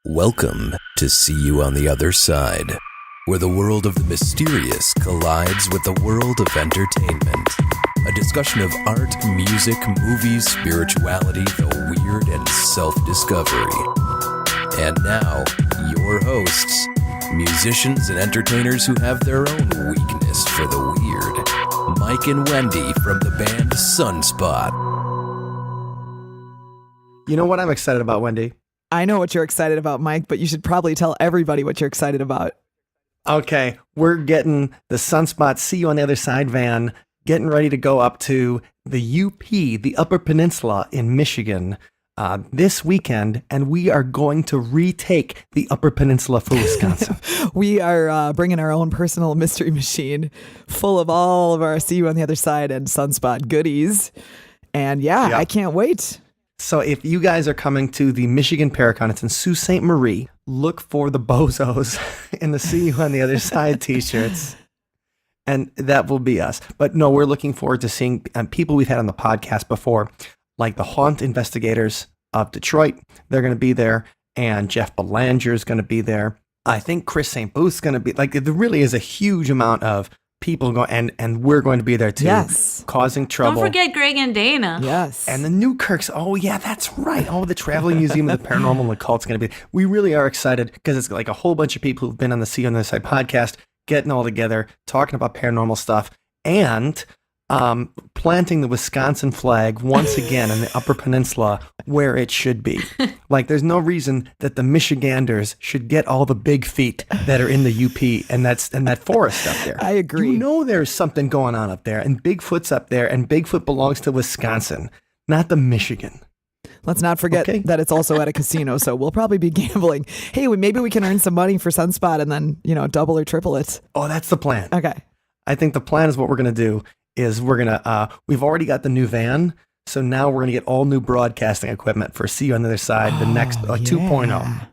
Welcome to See You on the Other Side, where the world of the mysterious collides with the world of entertainment. A discussion of art, music, movies, spirituality, the weird, and self-discovery. And now, your hosts, musicians and entertainers who have their own weakness for the weird, Mike and Wendy from the band Sunspot. You know what I'm excited about, Wendy? I know what you're excited about, Mike, but you should probably tell everybody what you're excited about. Okay, we're getting the Sunspot See You on the Other Side van, getting ready to go up to the UP, the Upper Peninsula in Michigan, this weekend, and we are going to retake the Upper Peninsula for Wisconsin. We are bringing our own personal mystery machine full of all of our See You on the Other Side and Sunspot goodies. And yeah, I can't wait. So if you guys are coming to the Michigan Paracon, it's in Sault Ste. Marie, look for the bozos in the See You on the Other Side t-shirts. And that will be us. But no, we're looking forward to seeing people we've had on the podcast before, like the Haunt Investigators of Detroit. They're going to be there. And Jeff Belanger is going to be there. I think Chris St. Booth's going to be, like, there really is a huge amount of people going, and we're going to be there too. Yes. Causing trouble. Don't forget Greg and Dana. Yes. And the Newkirks. Oh, yeah, that's right. Oh, the Traveling Museum of the Paranormal and Occult's going to be. We really are excited because it's like a whole bunch of people who've been on the See on the Other Side podcast, getting all together, talking about paranormal stuff, and planting the Wisconsin flag once again in the Upper Peninsula where it should be. Like, there's no reason that the Michiganders should get all the big feet that are in the UP and that forest up there. I agree. You know there's something going on up there, and Bigfoot's up there, and Bigfoot belongs to Wisconsin, not the Michigan. Let's not forget that it's also at a casino, so we'll probably be gambling. Hey, maybe we can earn some money for Sunspot and then, double or triple it. Oh, that's the plan. Okay. I think the plan is what we're going to do is we've already got the new van, so now we're going to get all new broadcasting equipment for See You on the Other Side, the next 2.0.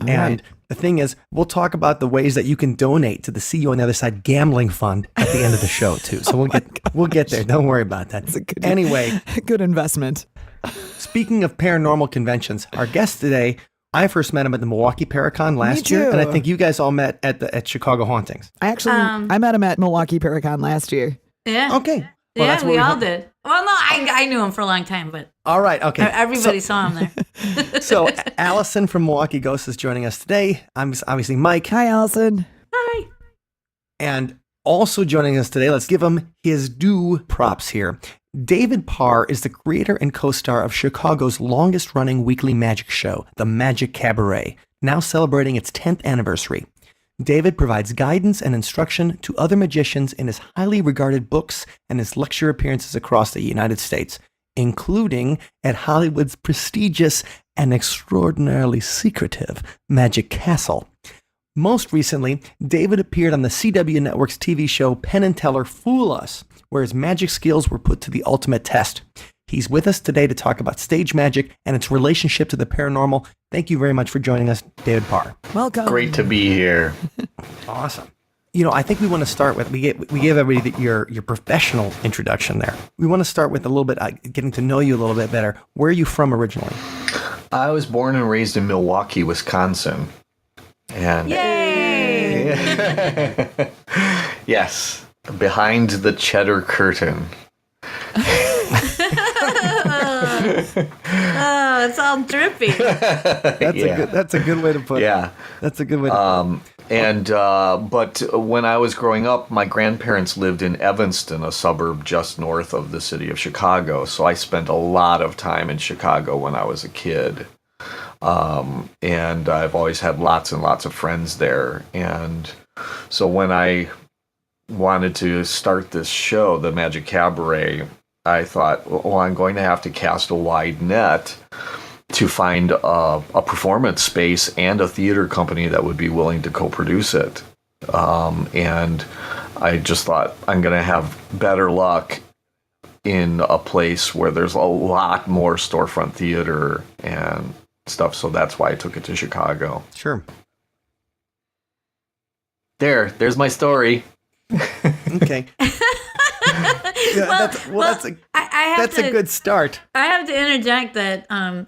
And the thing is, we'll talk about the ways that you can donate to the See You on the Other Side gambling fund at the end of the show too. So we'll get there. Don't worry about that. Anyway, good investment. Speaking of paranormal conventions, our guest today, I first met him at the Milwaukee Paracon last year, and I think you guys all met at Chicago Hauntings. I met him at Milwaukee Paracon last year. Yeah. Okay. Well, yeah, we all did. Well, no, I knew him for a long time, but all right, okay. Everybody saw him there. So Allison from Milwaukee Ghosts is joining us today. I'm obviously Mike. Hi, Allison. Hi. And also joining us today, let's give him his due props here. David Parr is the creator and co-star of Chicago's longest-running weekly magic show, The Magic Cabaret, now celebrating its 10th anniversary. David provides guidance and instruction to other magicians in his highly regarded books and his lecture appearances across the United States, including at Hollywood's prestigious and extraordinarily secretive Magic Castle. Most recently, David appeared on the CW Network's TV show Penn and Teller Fool Us, where his magic skills were put to the ultimate test. He's with us today to talk about stage magic and its relationship to the paranormal. Thank you very much for joining us, David Parr. Welcome. Great to be here. Awesome. I think we want to start with, we gave everybody your professional introduction there. We want to start with a little bit, getting to know you a little bit better. Where are you from originally? I was born and raised in Milwaukee, Wisconsin. And Yay! Yes, behind the cheddar curtain. Oh, it's all drippy. That's a good way to put it. Yeah. That's a good way to put it. But when I was growing up, my grandparents lived in Evanston, a suburb just north of the city of Chicago. So I spent a lot of time in Chicago when I was a kid. And I've always had lots and lots of friends there. And so when I wanted to start this show, The Magic Cabaret, I thought, well, I'm going to have to cast a wide net to find a performance space and a theater company that would be willing to co-produce it. And I just thought I'm going to have better luck in a place where there's a lot more storefront theater and stuff. So that's why I took it to Chicago. Sure. There's my story. Okay. Yeah, that's a good start. I have to interject that, I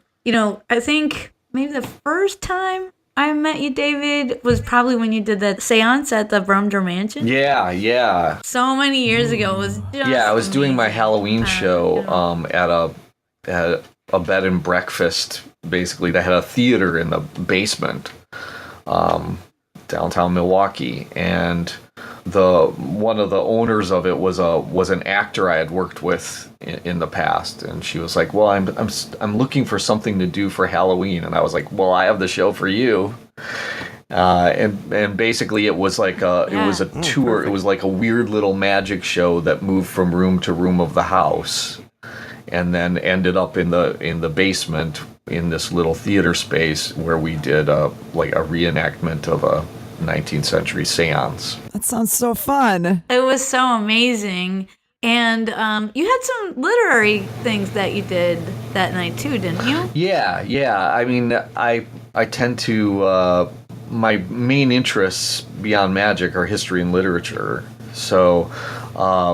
think maybe the first time I met you, David, was probably when you did that seance at the Brumder Mansion. Yeah. So many years ago. It was just Yeah, I was doing my amazing. Halloween show you know. at a bed and breakfast, basically, that had a theater in the basement, downtown Milwaukee, and one of the owners of it was an actor I had worked with in the past, and she was like, "Well, I'm looking for something to do for Halloween," and I was like, "Well, I have the show for you." And basically it was like it was a tour. Perfect. It was like a weird little magic show that moved from room to room of the house, and then ended up in the basement in this little theater space where we did a reenactment of a 19th century seance. That sounds so fun. It was so amazing. And you had some literary things that you did that night too, didn't you? Yeah. I mean, I tend to my main interests beyond magic are history and literature. So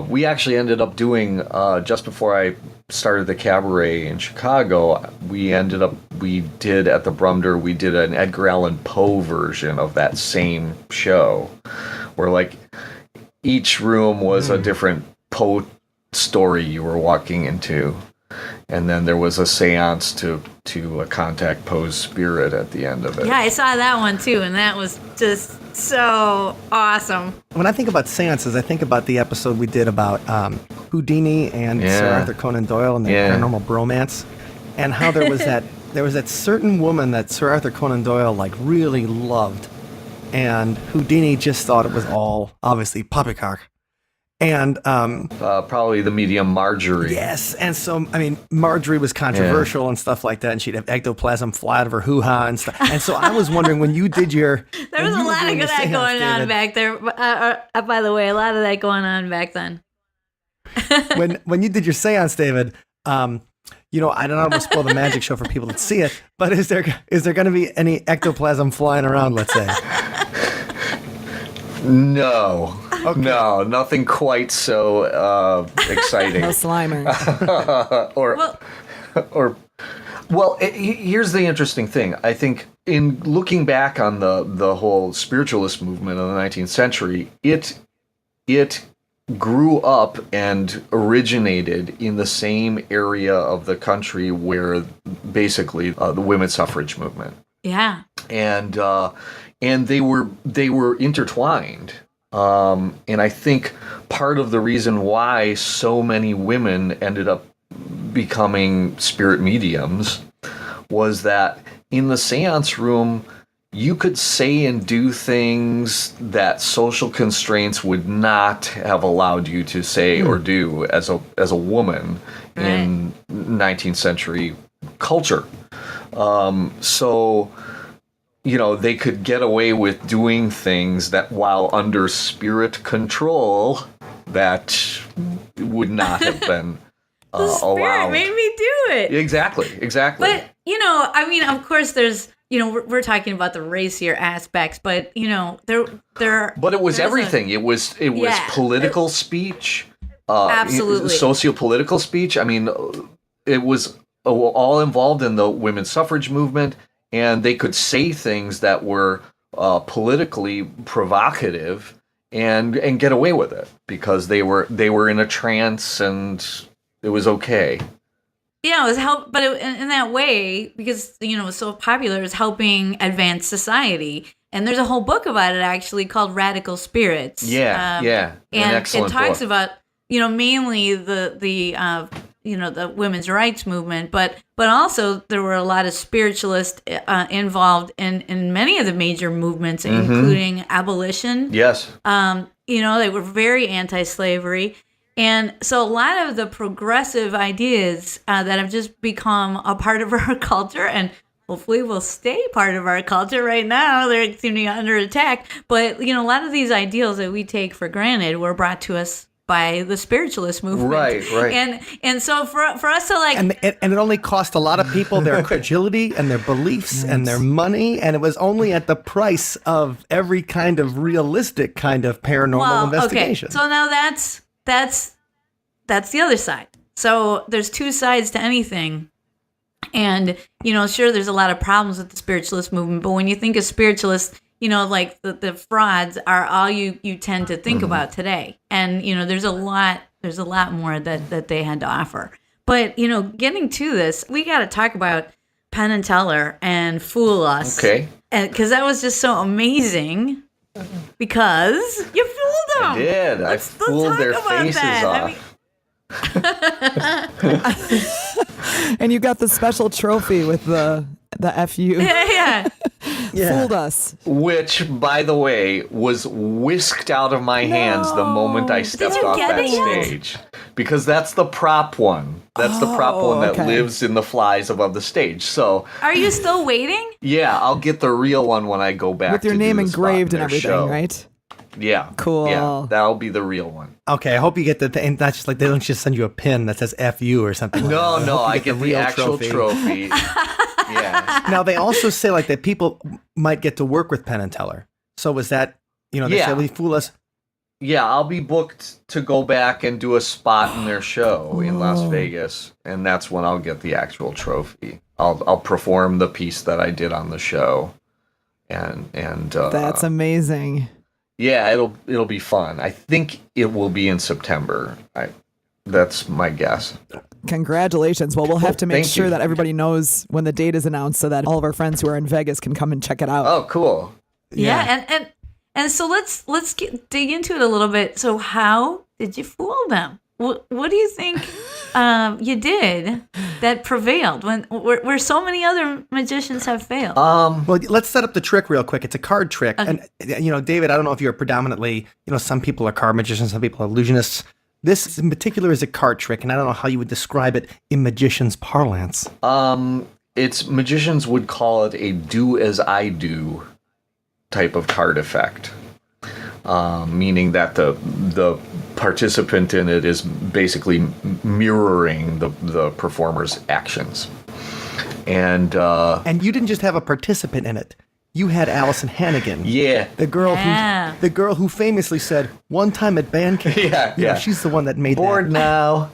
we actually ended up doing just before I started the cabaret in Chicago, we did at the Brumder, we did an Edgar Allan Poe version of that same show, where like each room was a different Poe story you were walking into, and then there was a seance to contact Poe's spirit at the end of it. Yeah, I saw that one too, and that was just so awesome. When I think about seances, I think about the episode we did about Houdini and Sir Arthur Conan Doyle and their paranormal bromance, and how there was that certain woman that Sir Arthur Conan Doyle like really loved, and Houdini just thought it was all obviously poppycock. And probably the medium Marjorie. Yes, and so I mean Marjorie was controversial and stuff like that, and she'd have ectoplasm fly out of her hoo-ha and stuff. And so I was wondering when you did your there was a lot of that going on back there. By the way, a lot of that going on back then. when you did your seance, David, I don't want to spoil the magic show for people that see it, but is there going to be any ectoplasm flying around? Let's say. No. Okay. No, nothing quite so exciting. No Slimer. Here's the interesting thing. I think in looking back on the whole spiritualist movement of the 19th century, it grew up and originated in the same area of the country where basically the women's suffrage movement. Yeah. And they were intertwined. And I think part of the reason why so many women ended up becoming spirit mediums was that in the seance room, you could say and do things that social constraints would not have allowed you to say or do as a woman in 19th century culture. So they could get away with doing things that while under spirit control that would not have been the spirit allowed. Made me do it. Exactly. But, I mean, of course there's, we're talking about the racier aspects, but, there But it was everything. It was political speech. Absolutely. Socio-political speech. I mean, it was all involved in the women's suffrage movement. And they could say things that were politically provocative and get away with it because they were in a trance and it was okay. Yeah, it was but in that way, because it was so popular, it was helping advance society. And there's a whole book about it actually called Radical Spirits. Yeah, and excellent it talks book. about mainly the women's rights movement, but also there were a lot of spiritualists involved in many of the major movements, including abolition. Yes. They were very anti-slavery. And so a lot of the progressive ideas that have just become a part of our culture and hopefully will stay part of our culture right now, they're seeming under attack. But, a lot of these ideals that we take for granted were brought to us by the spiritualist movement. Right. And so for us to and it only cost a lot of people their credulity and their beliefs and their money, and it was only at the price of every kind of realistic kind of paranormal investigation. Okay. So now that's the other side. So there's two sides to anything. And, sure, there's a lot of problems with the spiritualist movement, but when you think of spiritualists, like the frauds are all you tend to think about today. And, there's a lot more that they had to offer. But, getting to this, we got to talk about Penn and Teller and Fool Us. Okay. Because that was just so amazing. Because you fooled them. I did. I fooled their faces off. And you got the special trophy with the FU. Yeah. Fooled us. Which, by the way, was whisked out of my hands the moment I stepped off that stage. Because that's the prop one. That's the prop one that lives in the flies above the stage. So, are you still waiting? Yeah, I'll get the real one when I go back. With your name engraved and everything, right? Yeah. Cool. Yeah, that'll be the real one. Okay, I hope you get the thing. That's just like they don't just send you a pin that says FU or something. No, like that. I get the actual trophy. Yeah. Now they also say like that people might get to work with Penn and Teller. So was that, they say we fool us. Yeah, I'll be booked to go back and do a spot in their show in Las Vegas, and that's when I'll get the actual trophy. I'll perform the piece that I did on the show, and that's amazing. Yeah, it'll be fun. I think it will be in September. That's my guess. Congratulations. Well, we'll have to make sure that everybody knows when the date is announced so that all of our friends who are in Vegas can come and check it out. Oh, cool. Yeah, and so let's dig into it a little bit. So how did you fool them? What do you think you did that prevailed when where so many other magicians have failed? Well, let's set up the trick real quick. It's a card trick. Okay. And, David, I don't know if you're predominantly, some people are card magicians, some people are illusionists. This in particular is a card trick, and I don't know how you would describe it in magician's parlance. It's magicians would call it a do as I do type of card effect, meaning that the participant in it is basically mirroring the performer's actions. And you didn't just have a participant in it. You had Allison Hannigan. Yeah. The girl who famously said one time at band camp. Yeah. She's the one that made Bored that. now.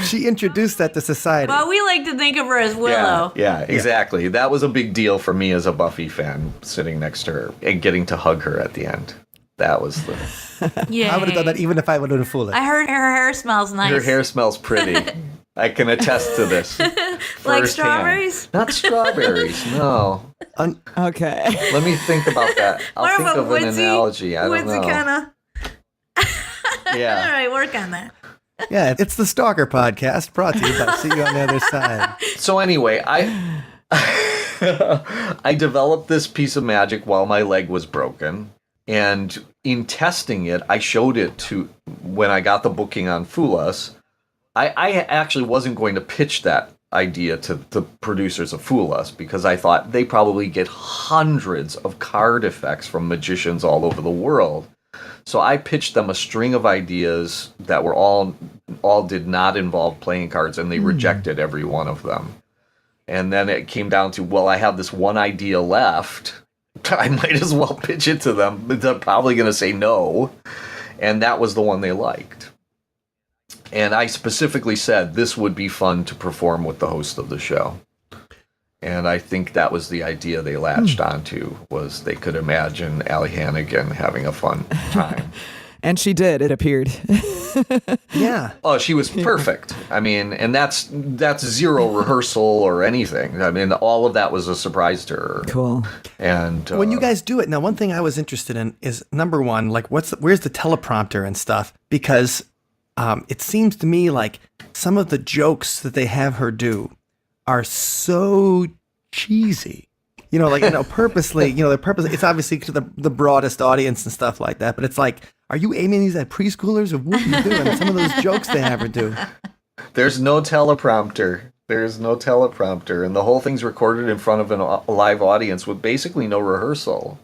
She introduced that to society. Well, we like to think of her as Willow. Yeah, exactly. That was a big deal for me as a Buffy fan, sitting next to her and getting to hug her at the end. That was the... Yeah. I would have done that even if I would have fooled it. I heard her hair smells nice. Her hair smells pretty. I can attest to this. Like strawberries? Not strawberries, no. Okay. Let me think about that. I'll think of an analogy. I don't know. Kinda. Yeah. All right, work on that. Yeah, it's the Stalker Podcast, brought to you by See You on the Other Side. So anyway, I I developed this piece of magic while my leg was broken. And in testing it, I showed it to, when I got the booking on Fool Us, I actually wasn't going to pitch that idea to the producers of Fool Us because I thought they probably get hundreds of card effects from magicians all over the world. So I pitched them a string of ideas that were all did not involve playing cards, and they rejected every one of them. And then it came down to, well, I have this one idea left. I might as well pitch it to them, but they're probably going to say no. And that was the one they liked. And I specifically said this would be fun to perform with the host of the show. And I think that was the idea they latched onto, was they could imagine Allie Hannigan having a fun time. And she did, it appeared. Yeah. Oh, she was perfect. I mean, and that's zero rehearsal or anything. I mean, all of that was a surprise to her. Cool. And when you guys do it, now one thing I was interested in is, number one, like where's the teleprompter and stuff? Because it seems to me like some of the jokes that they have her do are so cheesy. Purposely, they're purposely, it's obviously to the broadest audience and stuff like that, but it's like, are you aiming these at preschoolers or what are you doing? Some of those jokes they have her do. There's no teleprompter. And the whole thing's recorded in front of a live audience with basically no rehearsal.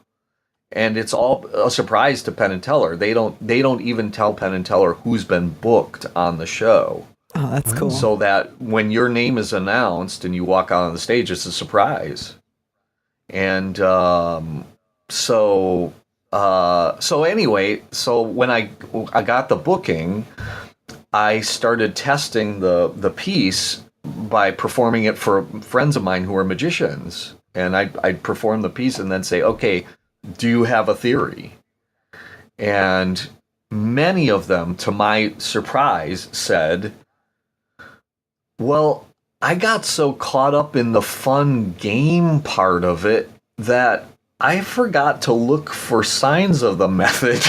And it's all a surprise to Penn and Teller. They don't even tell Penn and Teller who's been booked on the show. Oh, that's cool. So that when your name is announced and you walk out on the stage, it's a surprise. And so anyway, so when I got the booking, I started testing the piece by performing it for friends of mine who are magicians. And I'd perform the piece and then say, okay, do you have a theory? And many of them, to my surprise, said, well, I got so caught up in the fun game part of it that I forgot to look for signs of the method.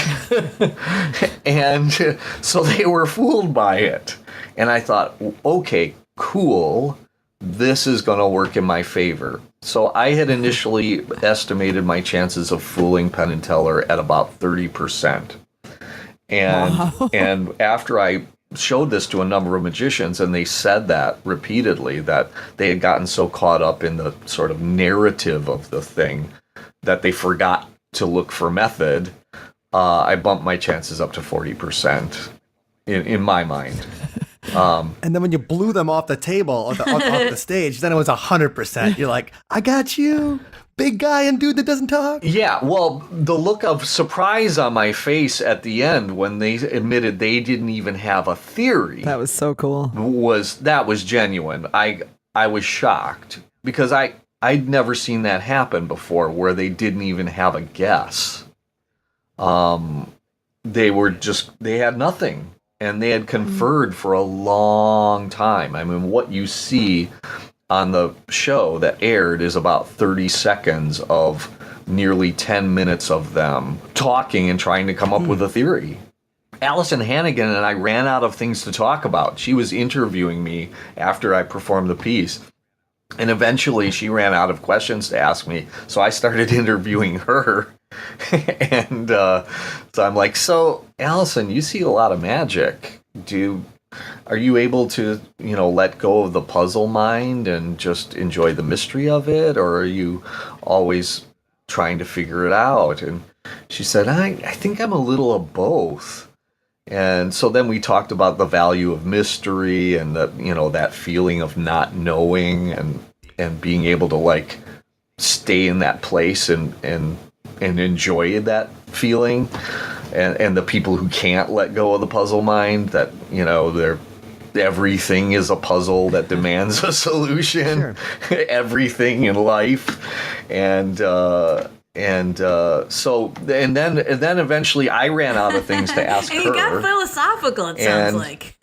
And so they were fooled by it. And I thought, okay, cool. This is going to work in my favor. So I had initially estimated my chances of fooling Penn and Teller at about 30%. And after I showed this to a number of magicians, and they said that repeatedly, that they had gotten so caught up in the sort of narrative of the thing that they forgot to look for method, I bumped my chances up to 40% in my mind. And then when you blew them off the table, off the stage, then it was 100%. You're like, I got you, big guy and dude that doesn't talk. Yeah, well, the look of surprise on my face at the end when they admitted they didn't even have a theory. That was so cool. Was genuine. I was shocked because I'd never seen that happen before, where they didn't even have a guess. They had nothing. And they had conferred for a long time. I mean, what you see on the show that aired is about 30 seconds of nearly 10 minutes of them talking and trying to come up with a theory. Allison Hannigan and I ran out of things to talk about. She was interviewing me after I performed the piece. And eventually she ran out of questions to ask me. So I started interviewing her. And so I'm like, so Allison, you see a lot of magic. Are you able to, let go of the puzzle mind and just enjoy the mystery of it? Or are you always trying to figure it out? And she said, I think I'm a little of both. And so then we talked about the value of mystery and that feeling of not knowing and being able to stay in that place and enjoy that feeling, and the people who can't let go of the puzzle mind, that everything is a puzzle that demands a solution. Sure. Everything in life, and then eventually I ran out of things to ask her. You got philosophical, it sounds like.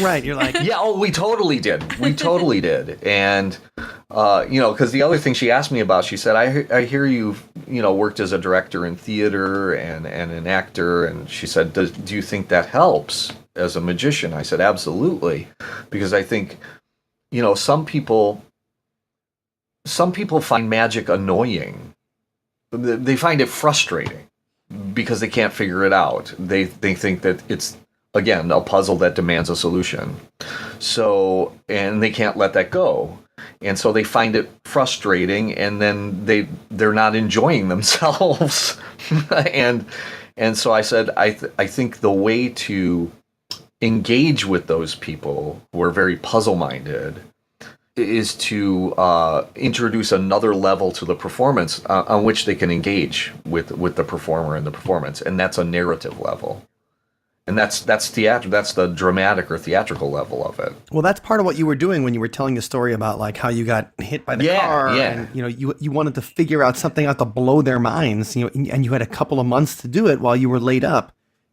Right, you're like, yeah. Oh, we totally did. And because the other thing she asked me about, she said, I hear you've worked as a director in theater and an actor, and she said, do you think that helps as a magician? I said, absolutely, because I think some people find magic annoying. They find it frustrating because they can't figure it out. They think that it's, again, a puzzle that demands a solution. So, and they can't let that go. And so they find it frustrating, and then they're not enjoying themselves. and so I said, I think the way to engage with those people who are very puzzle-minded is to introduce another level to the performance on which they can engage with the performer and the performance, and that's a narrative level. And that's theater. That's the dramatic or theatrical level of it. Well, that's part of what you were doing when you were telling the story about how you got hit by the car. Yeah. And you wanted to figure out something out to blow their minds. And you had a couple of months to do it while you were laid up,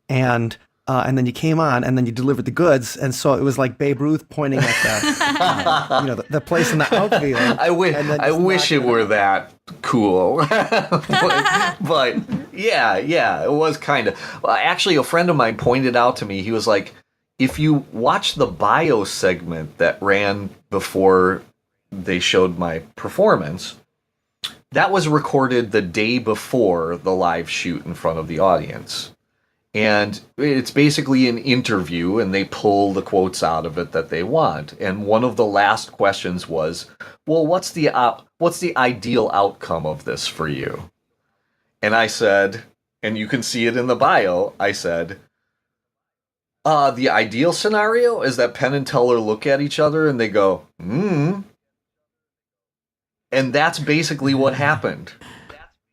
and then you came on, and then you delivered the goods. And so it was like Babe Ruth pointing at the place in the outfield. I wish it were that cool. but yeah, it was kind of. Well, actually, a friend of mine pointed out to me, he was like, if you watch the bio segment that ran before they showed my performance, that was recorded the day before the live shoot in front of the audience. And it's basically an interview, and they pull the quotes out of it that they want. And one of the last questions was, well, what's the ideal outcome of this for you? And I said, and you can see it in the bio, I said, the ideal scenario is that Penn and Teller look at each other and they go, And that's basically what happened.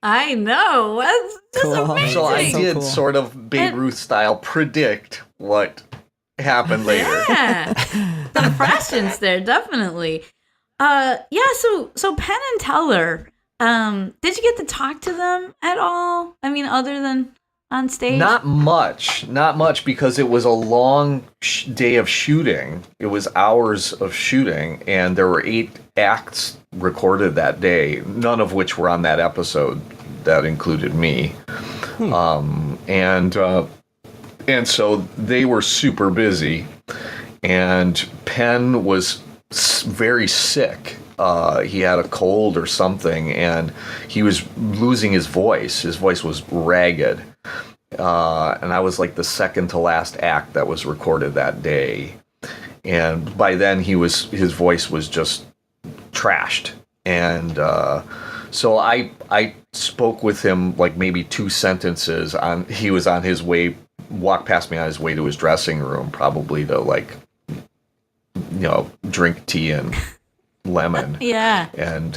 I know. That's just Cool. amazing. So I did cool. sort of Babe Ruth style predict what happen later. Yeah, some prescience there, definitely. So Penn and Teller, did you get to talk to them at all? I mean, other than on stage? Not much, because it was a long day of shooting. It was hours of shooting, and there were 8 acts recorded that day, none of which were on that episode that included me. And so they were super busy, and Penn was very sick. He had a cold or something, and he was losing his voice. His voice was ragged. And I was like the second to last act that was recorded that day. And by then his voice was just trashed. And so I spoke with him like maybe 2 sentences. He was on his way, walked past me on his way to his dressing room, probably to drink tea and lemon. Yeah. And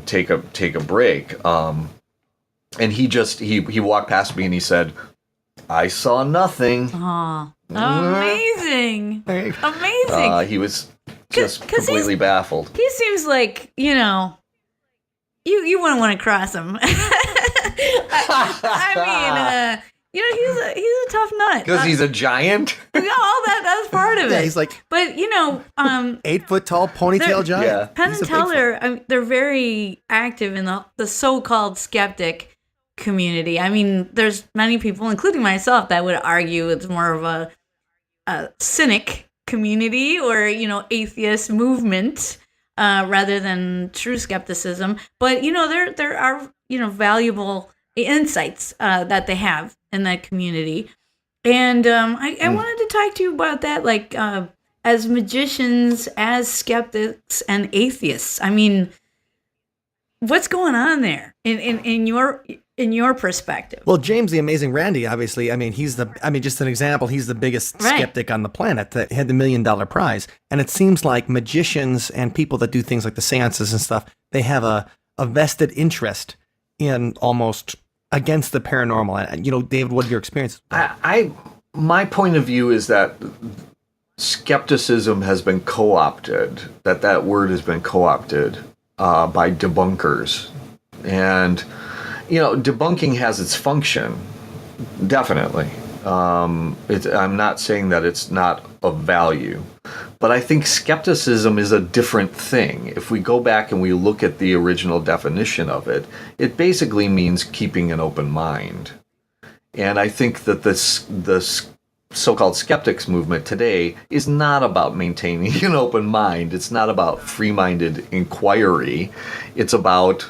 take a break. And he walked past me and he said, "I saw nothing." Aw, amazing. Amazing. He was just completely baffled. He seems like, you wouldn't want to cross him. I mean, he's a tough nut. Because he's a giant? All that's part of it. Yeah, he's like, but 8 foot tall ponytail giant. Yeah. Penn and Teller, they're very active in the so-called skeptic community. I mean, there's many people, including myself, that would argue it's more of a cynic community or atheist movement rather than true skepticism. But there are valuable insights that they have in that community, and I wanted to talk to you about that, like as magicians, as skeptics, and atheists. I mean, what's going on there in your perspective? Well, James the Amazing Randi, obviously, just an example, he's the biggest skeptic on the planet that had the $1 million prize. And it seems like magicians and people that do things like the seances and stuff, they have a vested interest in almost against the paranormal. And, David, what are your experiences? My point of view is that skepticism has been co-opted, that word has been co-opted by debunkers. And debunking has its function, definitely. I'm not saying that it's not of value, but I think skepticism is a different thing. If we go back and we look at the original definition of it, it basically means keeping an open mind. And I think that the so-called skeptics movement today is not about maintaining an open mind. It's not about free-minded inquiry. It's about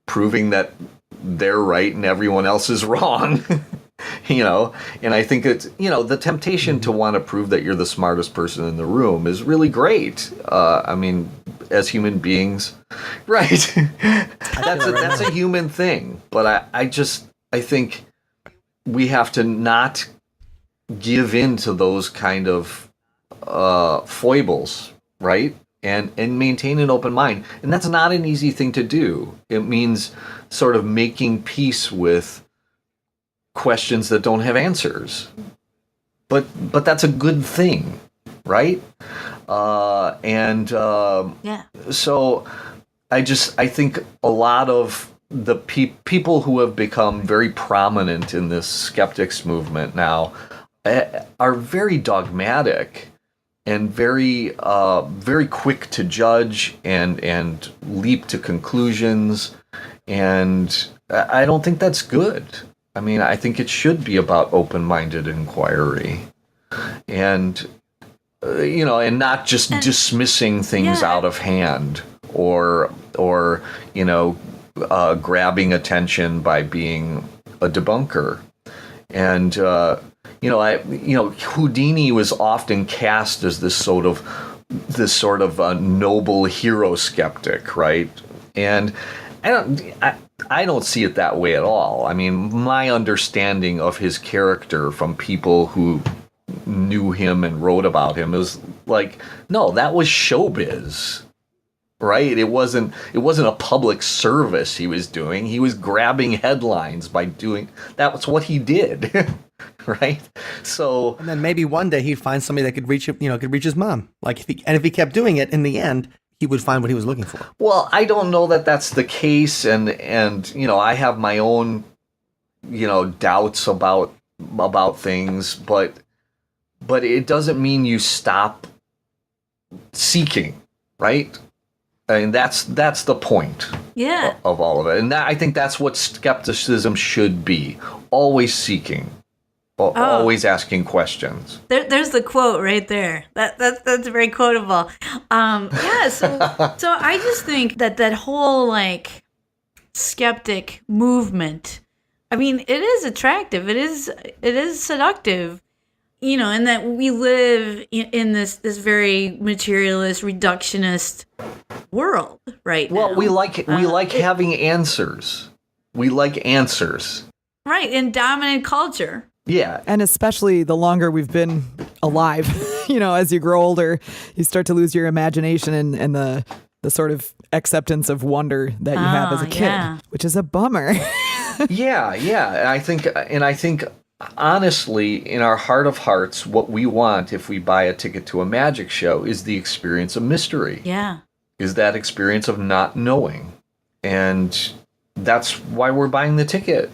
proving that they're right and everyone else is wrong. And I think it's, the temptation to want to prove that you're the smartest person in the room is really great. As human beings, right? That's a human thing. But I think we have to not give in to those kind of foibles, right? And maintain an open mind. And that's not an easy thing to do. It means sort of making peace with questions that don't have answers. But that's a good thing, right? So I think a lot of the people who have become very prominent in this skeptics movement now are very dogmatic and very quick to judge and leap to conclusions. And I don't think that's good. I think it should be about open-minded inquiry and not just dismissing things out of hand or grabbing attention by being a debunker. And Houdini was often cast as this sort of a noble hero skeptic, right? And I don't see it that way at all. My understanding of his character from people who knew him and wrote about him is like, no, that was showbiz, right? It wasn't a public service he was doing. He was grabbing headlines by doing that's what he did. Right? So and then maybe one day he'd find somebody that could reach his mom. Like if he kept doing it, in the end, he would find what he was looking for. Well, I don't know that that's the case, and I have my own doubts about things, but it doesn't mean you stop seeking, right? I mean, that's the point of all of it. And I think that's what skepticism should be. Always seeking. Always asking questions. There's the quote right there. That's very quotable. So I just think that whole like skeptic movement, I mean, it is attractive. It is seductive. And that we live in this very materialist, reductionist world right now. Well, we like having answers. We like answers. Right, in dominant culture. Yeah. And especially the longer we've been alive, as you grow older, you start to lose your imagination and the sort of acceptance of wonder that you have as a kid, which is a bummer. Yeah. And I think honestly, in our heart of hearts, what we want if we buy a ticket to a magic show is the experience of mystery. Yeah. Is that experience of not knowing. And that's why we're buying the ticket.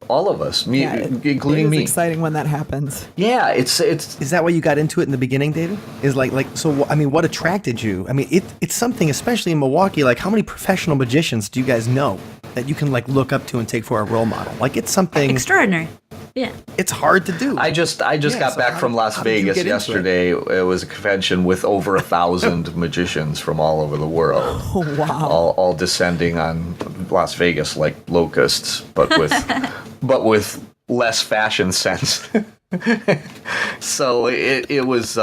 All of us, including me. It's exciting when that happens. Yeah, it's. Is that why you got into it in the beginning, David? Is so? I mean, what attracted you? I mean, it's something, especially in Milwaukee. Like, how many professional magicians do you guys know that you can look up to and take for a role model? Like, it's something extraordinary. Yeah, it's hard to do. I just got back from Las Vegas yesterday. It was a convention with over 1,000 magicians from all over the world. Oh, wow! All descending on Las Vegas like locusts, but with less fashion sense. So it was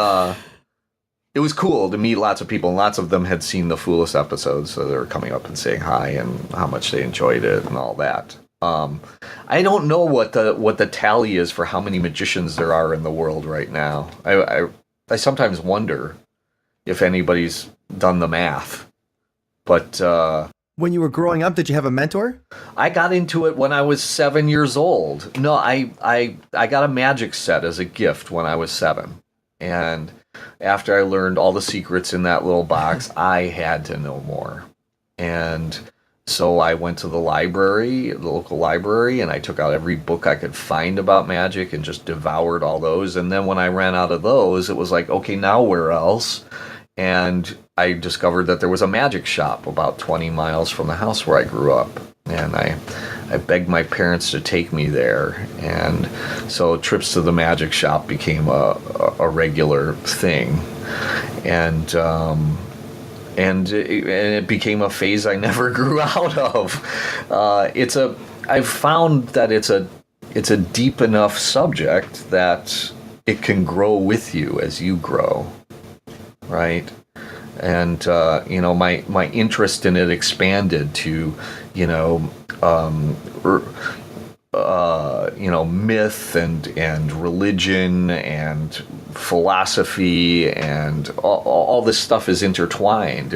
cool to meet lots of people, and lots of them had seen the Foolish episodes, so they were coming up and saying hi and how much they enjoyed it and all that. I don't know what the tally is for how many magicians there are in the world right now. I sometimes wonder if anybody's done the math. But when you were growing up, did you have a mentor? I got into it when I was 7 years old. No, I got a magic set as a gift when I was 7. And after I learned all the secrets in that little box, I had to know more. And so I went to the local library, and I took out every book I could find about magic and just devoured all those. And then when I ran out of those, it was like, okay, now where else? And I discovered that there was a magic shop about 20 miles from the house where I grew up. And I begged my parents to take me there. And so trips to the magic shop became a regular thing. And it became a phase I never grew out of. I've found that it's a deep enough subject that it can grow with you as you grow, right? And my interest in it expanded to myth and religion and philosophy, and all this stuff is intertwined.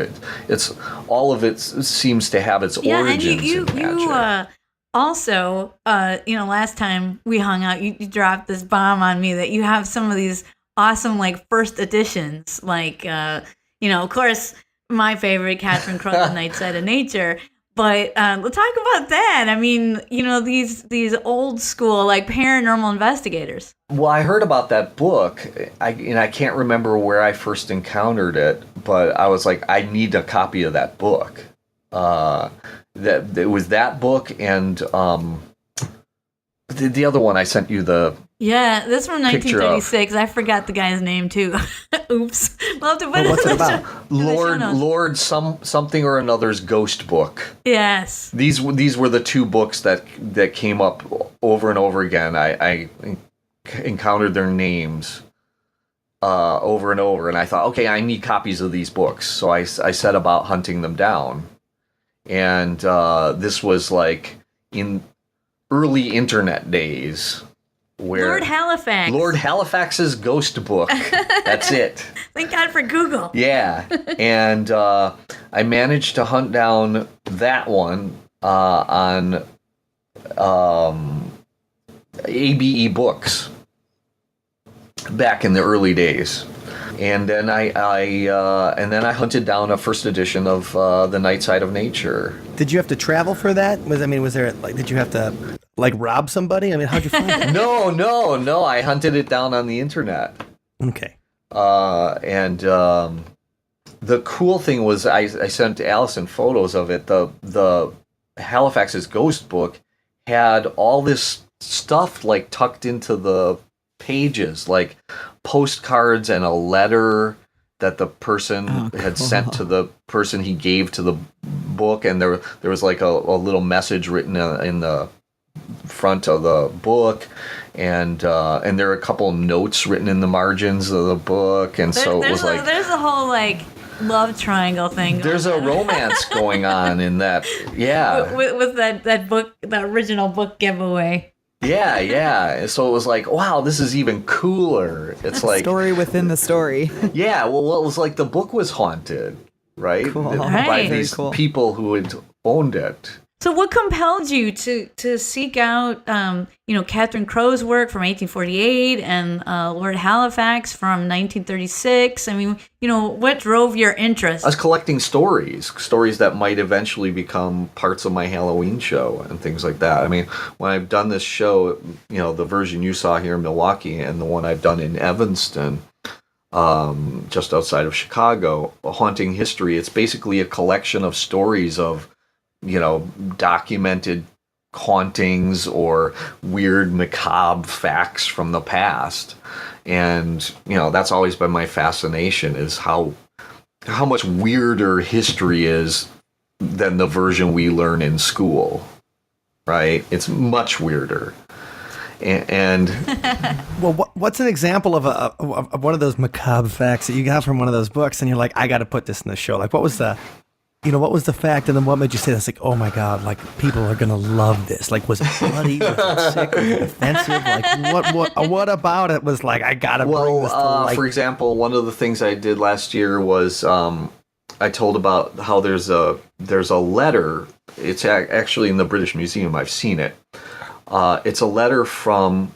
It's all of it seems to have its origins in magic. Also, last time we hung out, you dropped this bomb on me that you have some of these awesome first editions, of course, my favorite, Catherine Crowe's The Night Side of Nature. But let's talk about that. I mean, these old school paranormal investigators. Well, I heard about that book. I can't remember where I first encountered it, but I was like, I need a copy of that book. That it was that book and the other one I sent you the. Yeah, this from 1936. I forgot the guy's name too. Oops. We'll have to put what's it about? Lord something or another's ghost book. Yes. These were the two books that came up over and over again. I encountered their names over and over, and I thought, okay, I need copies of these books. So I set about hunting them down, and this was in early internet days. where Lord Halifax. Lord Halifax's ghost book. That's it. Thank God for Google. Yeah, and I managed to hunt down that one on ABE Books back in the early days, and then I hunted down a first edition of The Night Side of Nature. Did you have to travel for that? Was there like, did you have to like rob somebody? I mean, how'd you find it? No. I hunted it down on the internet. Okay. And the cool thing was I sent Allison photos of it. The Halifax's ghost book had all this stuff like tucked into the pages, like postcards and a letter that the person had sent to the person he gave to the book, and there was like a little message written in the front of the book, and there are a couple notes written in the margins of the book, and so it was like there's a whole like love triangle thing. There's a romance going on in that, yeah. With that book, the original book giveaway. Yeah. So it was like, wow, this is even cooler. It's like story within the story. Yeah, well, it was like the book was haunted, right? Cool. By Right. these Cool. people who had owned it. So what compelled you to seek out, Catherine Crowe's work from 1848 and Lord Halifax from 1936? I mean, what drove your interest? I was collecting stories that might eventually become parts of my Halloween show and things like that. I mean, when I've done this show, the version you saw here in Milwaukee and the one I've done in Evanston, just outside of Chicago, Haunting History, it's basically a collection of stories of documented hauntings or weird macabre facts from the past. And, that's always been my fascination, is how much weirder history is than the version we learn in school, right? It's much weirder. And well, what's an example of one of those macabre facts that you got from one of those books and you're like, I got to put this in the show? Like, what was the fact, and then what made you say this? Like, oh my God, like people are gonna love this. Like, was it bloody? Was it sick? Was it offensive? Like, what about it was like, I gotta bring this to light? For example, one of the things I did last year was I told about how there's a letter. It's actually in the British Museum. I've seen it. It's a letter from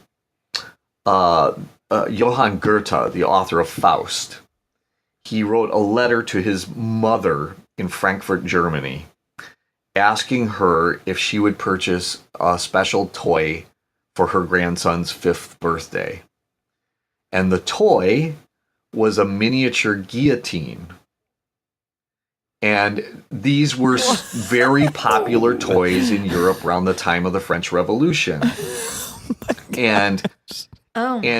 Johann Goethe, the author of Faust. He wrote a letter to his mother in Frankfurt, Germany, asking her if she would purchase a special toy for her grandson's 5th birthday. And the toy was a miniature guillotine. And these were very popular toys in Europe around the time of the French Revolution. And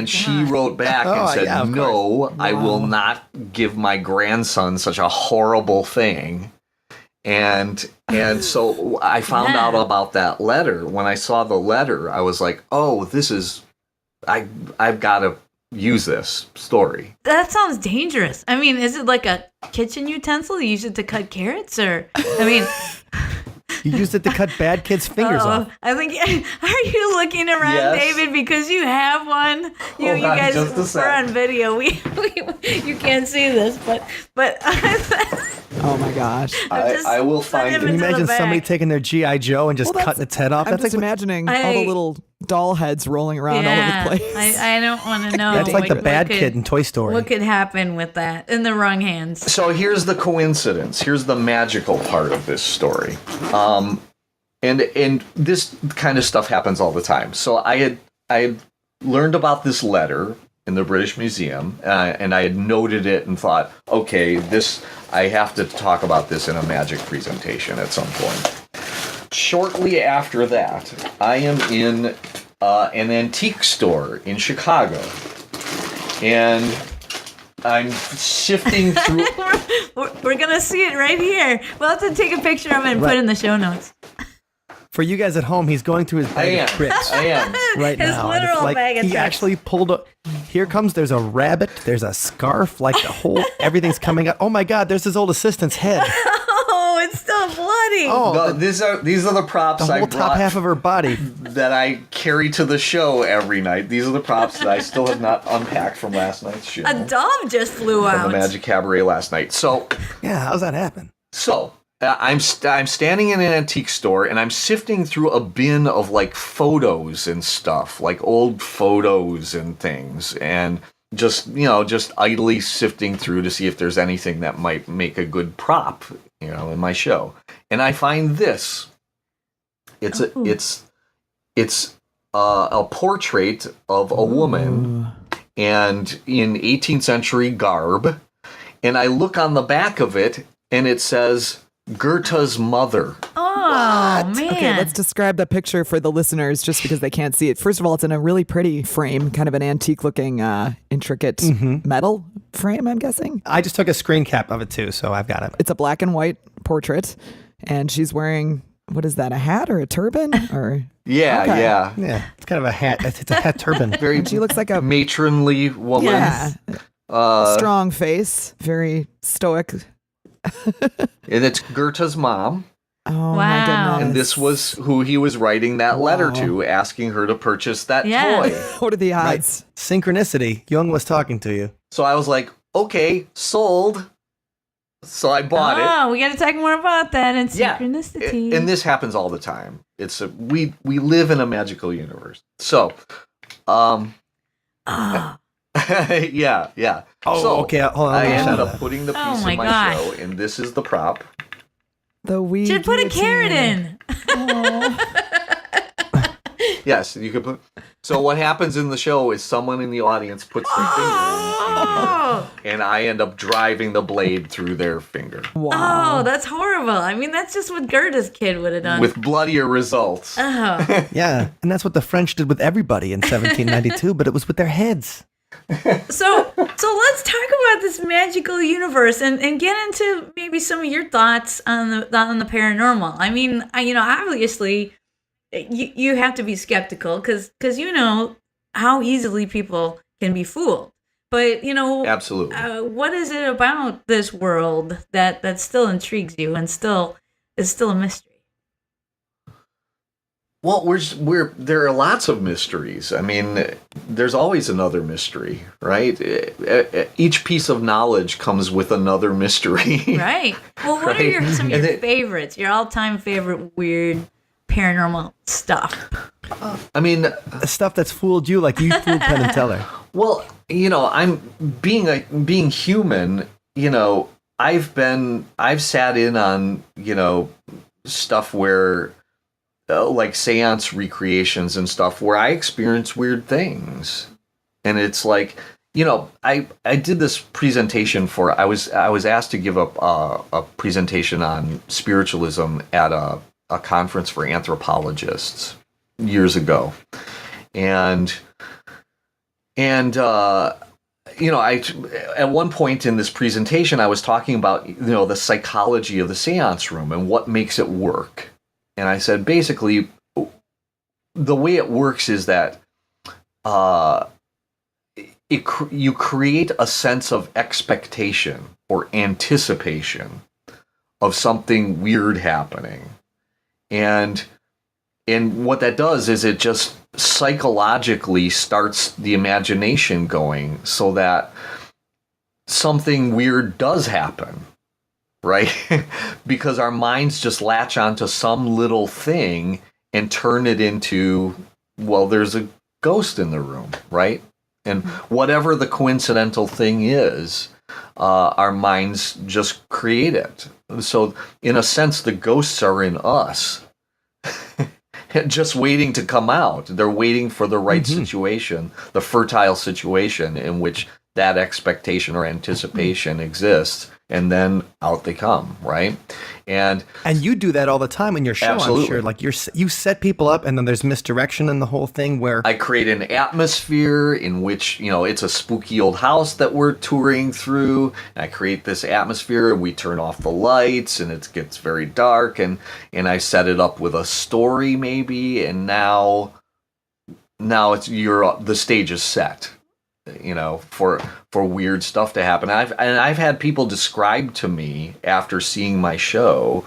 she wrote back and said, no, I will not give my grandson such a horrible thing. And so I found out about that letter. When I saw the letter, I was like, oh, I've got to use this story. That sounds dangerous. I mean, is it like a kitchen utensil? You use it to cut carrots? Or, I mean... You used it to cut bad kids' fingers off. I think. Are you looking around, Yes. David? Because you have one. You Hold on guys, just a we're sec. on video. You can't see this, but Oh my gosh. I will find it. Can you imagine somebody taking their G.I. Joe and just cutting its head off? I'm just imagining all the little doll heads rolling around all over the place. I don't want to know. That's like the what bad could- kid in Toy Story. What could happen with that in the wrong hands? So here's the coincidence. Here's the magical part of this story. And this kind of stuff happens all the time. So I had learned about this letter in the British Museum, and I had noted it and thought, okay, I have to talk about this in a magic presentation at some point. Shortly after that, I am in an antique store in Chicago, and I'm sifting through. We're gonna see it right here. We'll have to take a picture of it and put it in the show notes. For you guys at home, he's going through his bag of tricks I am. right His now. And literal it's like bag of he tricks. actually pulled a... Here comes, there's a rabbit, there's a scarf, like the whole, everything's coming up. Oh my God, there's his old assistant's head. Oh, it's still bloody. Oh, these are the props the I whole brought top half of her body. that I carry to the show every night. These are the props that I still have not unpacked from last night's show. A dove just flew From out. the Magic Cabaret last night. So, Yeah, how's that happen? I'm standing in an antique store and I'm sifting through a bin of like photos and stuff, like old photos and things, and just idly sifting through to see if there's anything that might make a good prop, in my show. And I find this. It's a portrait of a woman, and in 18th century garb, and I look on the back of it and it says Goethe's mother. Oh, man. Okay, let's describe the picture for the listeners just because they can't see it. First of all, it's in a really pretty frame, kind of an antique-looking, intricate metal frame, I'm guessing. I just took a screen cap of it too, so I've got it. It's a black and white portrait, and she's wearing, what is that, a hat or a turban? Or Yeah, Okay. yeah. Yeah, it's kind of a hat. It's a hat turban. Very she looks like a matronly woman. yeah, strong face, very stoic. And it's Goethe's mom. Oh Wow. my goodness. And this was who he was writing that letter to, asking her to purchase that Yeah. toy. What are the odds? Synchronicity. Jung was talking to you. So I was like, okay, sold. So I bought it. Oh, we got to talk more about that and Yeah. synchronicity. And this happens all the time. We live in a magical universe. So, yeah. Oh, so, okay. Hold on. I Let me ended shut up up. putting the Oh piece my in my gosh. show, and this is the prop. The wee Should put a carrot guillotine. in. Yes, you could put. So what happens in the show is someone in the audience puts their finger Oh. in, and I end up driving the blade through their finger Wow. Oh, that's horrible. I mean, that's just what Goethe's kid would have done. with bloodier results. Oh. Yeah, and that's what the French did with everybody in 1792, but it was with their heads. So let's talk about this magical universe and get into maybe some of your thoughts on the paranormal. I mean, obviously you have to be skeptical because you know how easily people can be fooled. But Absolutely. what is it about this world that still intrigues you and still is still a mystery? Well, there are lots of mysteries. I mean, there's always another mystery, right? Each piece of knowledge comes with another mystery. Right. Well, what Right. are some of And your it- favorites? Your all-time favorite weird paranormal stuff? I mean, The stuff that's fooled you like you fooled Penn and Teller. well, I'm being human. I've sat in on stuff where like seance recreations and stuff where I experience weird things, and it's like I did this presentation I was asked to give a presentation on spiritualism at a conference for anthropologists years ago, and I at one point in this presentation I was talking about the psychology of the seance room and what makes it work. And I said, basically, the way it works is that you create a sense of expectation or anticipation of something weird happening. And what that does is it just psychologically starts the imagination going so that something weird does happen. Right? Because our minds just latch onto some little thing and turn it into, well, there's a ghost in the room, right? And whatever the coincidental thing is, our minds just create it. So in a sense, the ghosts are in us, just waiting to come out. They're waiting for the right situation, the fertile situation in which that expectation or anticipation exists. And then out they come, right? And you do that all the time in your show, Absolutely. I'm sure. Like you set people up, and then there's misdirection in the whole thing. Where I create an atmosphere in which it's a spooky old house that we're touring through. And I create this atmosphere, and we turn off the lights, and it gets very dark, and I set it up with a story maybe, and now it's the stage is set. for weird stuff to happen. I've had people describe to me after seeing my show,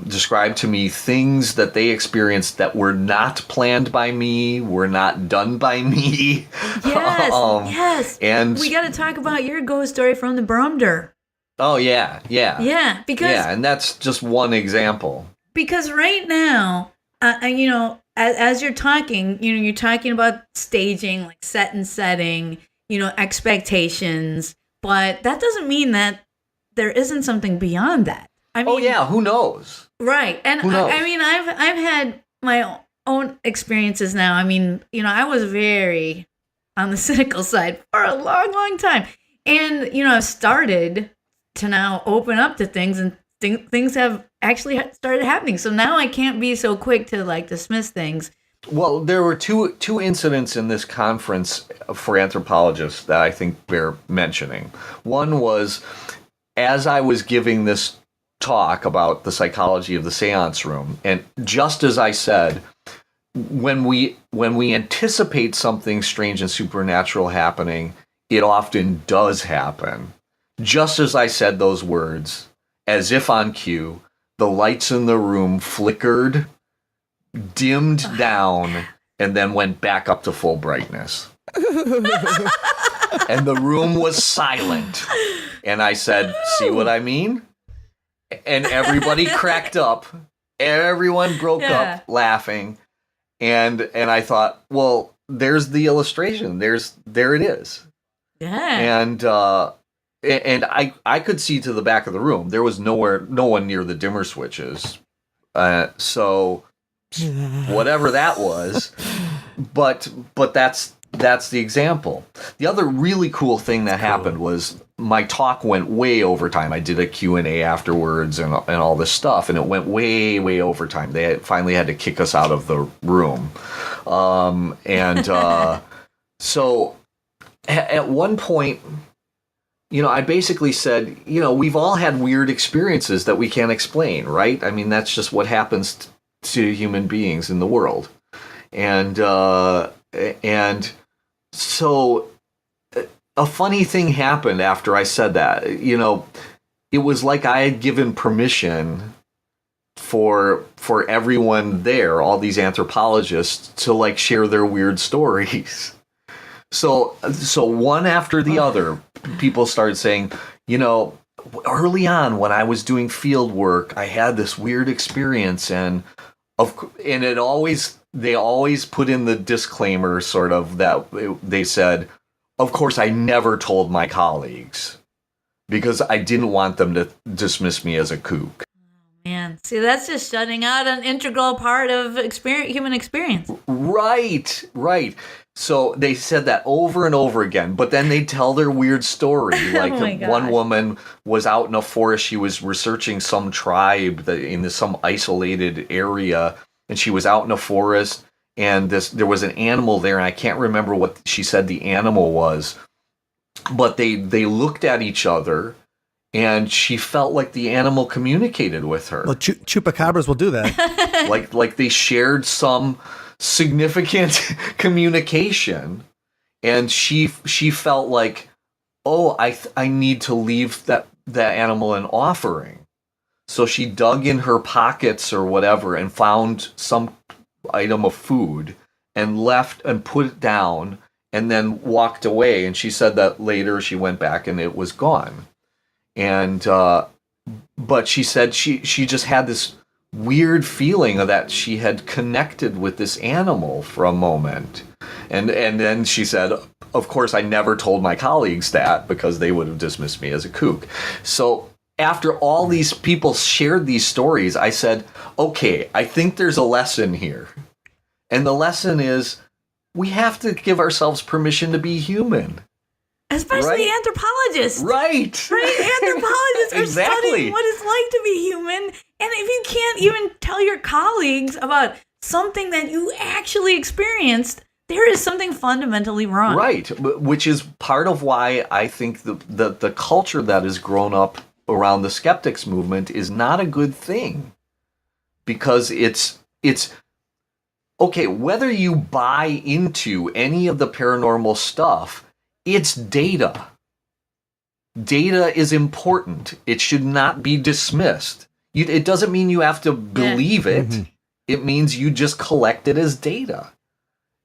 describe to me things that they experienced that were not planned by me, were not done by me. Yes, yes. And we got to talk about your ghost story from the Brumder. Oh yeah. Because and that's just one example. Because right now, as you're talking, you're talking about staging, like set and setting, expectations, but that doesn't mean that there isn't something beyond that. I mean, who knows? Right. And I've had my own experiences now. I mean, I was very on the cynical side for a long, long time. And, I've started to now open up to things, and things have actually started happening. So now I can't be so quick to dismiss things. Well, there were two incidents in this conference for anthropologists that I think bear mentioning. One was, as I was giving this talk about the psychology of the seance room, and just as I said, when we anticipate something strange and supernatural happening, it often does happen. Just as I said those words, as if on cue, the lights in the room flickered, dimmed down, and then went back up to full brightness. And the room was silent. And I said, "See what I mean?" And everybody cracked up. Everyone broke up laughing. And I thought, well, there's the illustration. There it is. Yeah. And I could see to the back of the room. There was no one near the dimmer switches. So whatever that was, but that's the example. The other really cool thing that happened was my talk went way over time. I did a Q&A afterwards and all this stuff, and it went way, way over time. They finally had to kick us out of the room. So at one point, I basically said, we've all had weird experiences that we can't explain, right? I mean, that's just what happens to human beings in the world. And so a funny thing happened after I said that. It was like I had given permission for everyone there, all these anthropologists, to share their weird stories. So one after the other, people started saying, early on when I was doing field work, I had this weird experience, and they always put in the disclaimer sort of that they said, of course, I never told my colleagues because I didn't want them to dismiss me as a kook. Man, see, that's just shutting out an integral part of human experience. Right. So they said that over and over again, but then they'd tell their weird story. Like one woman was out in a forest. She was researching some tribe in some isolated area, and she was out in a forest, and there was an animal there, and I can't remember what she said the animal was, but they looked at each other, and she felt like the animal communicated with her. Well, chupacabras will do that. like they shared some significant communication, and she felt like, oh, I need to leave that animal an offering. So she dug in her pockets or whatever and found some item of food and left and put it down and then walked away. And she said that later she went back and it was gone. And but she said she just had this weird feeling that she had connected with this animal for a moment. And then she said, of course, I never told my colleagues that because they would have dismissed me as a kook. So after all these people shared these stories, I said, okay, I think there's a lesson here. And the lesson is we have to give ourselves permission to be human. Especially anthropologists. Right. Anthropologists are Exactly. studying what it's like to be human. And if you can't even tell your colleagues about something that you actually experienced, there is something fundamentally wrong. Right. Which is part of why I think the culture that has grown up around the skeptics movement is not a good thing. Because it's okay, whether you buy into any of the paranormal stuff, it's data. Data is important. It should not be dismissed. It doesn't mean you have to believe it. Mm-hmm. It means you just collect it as data.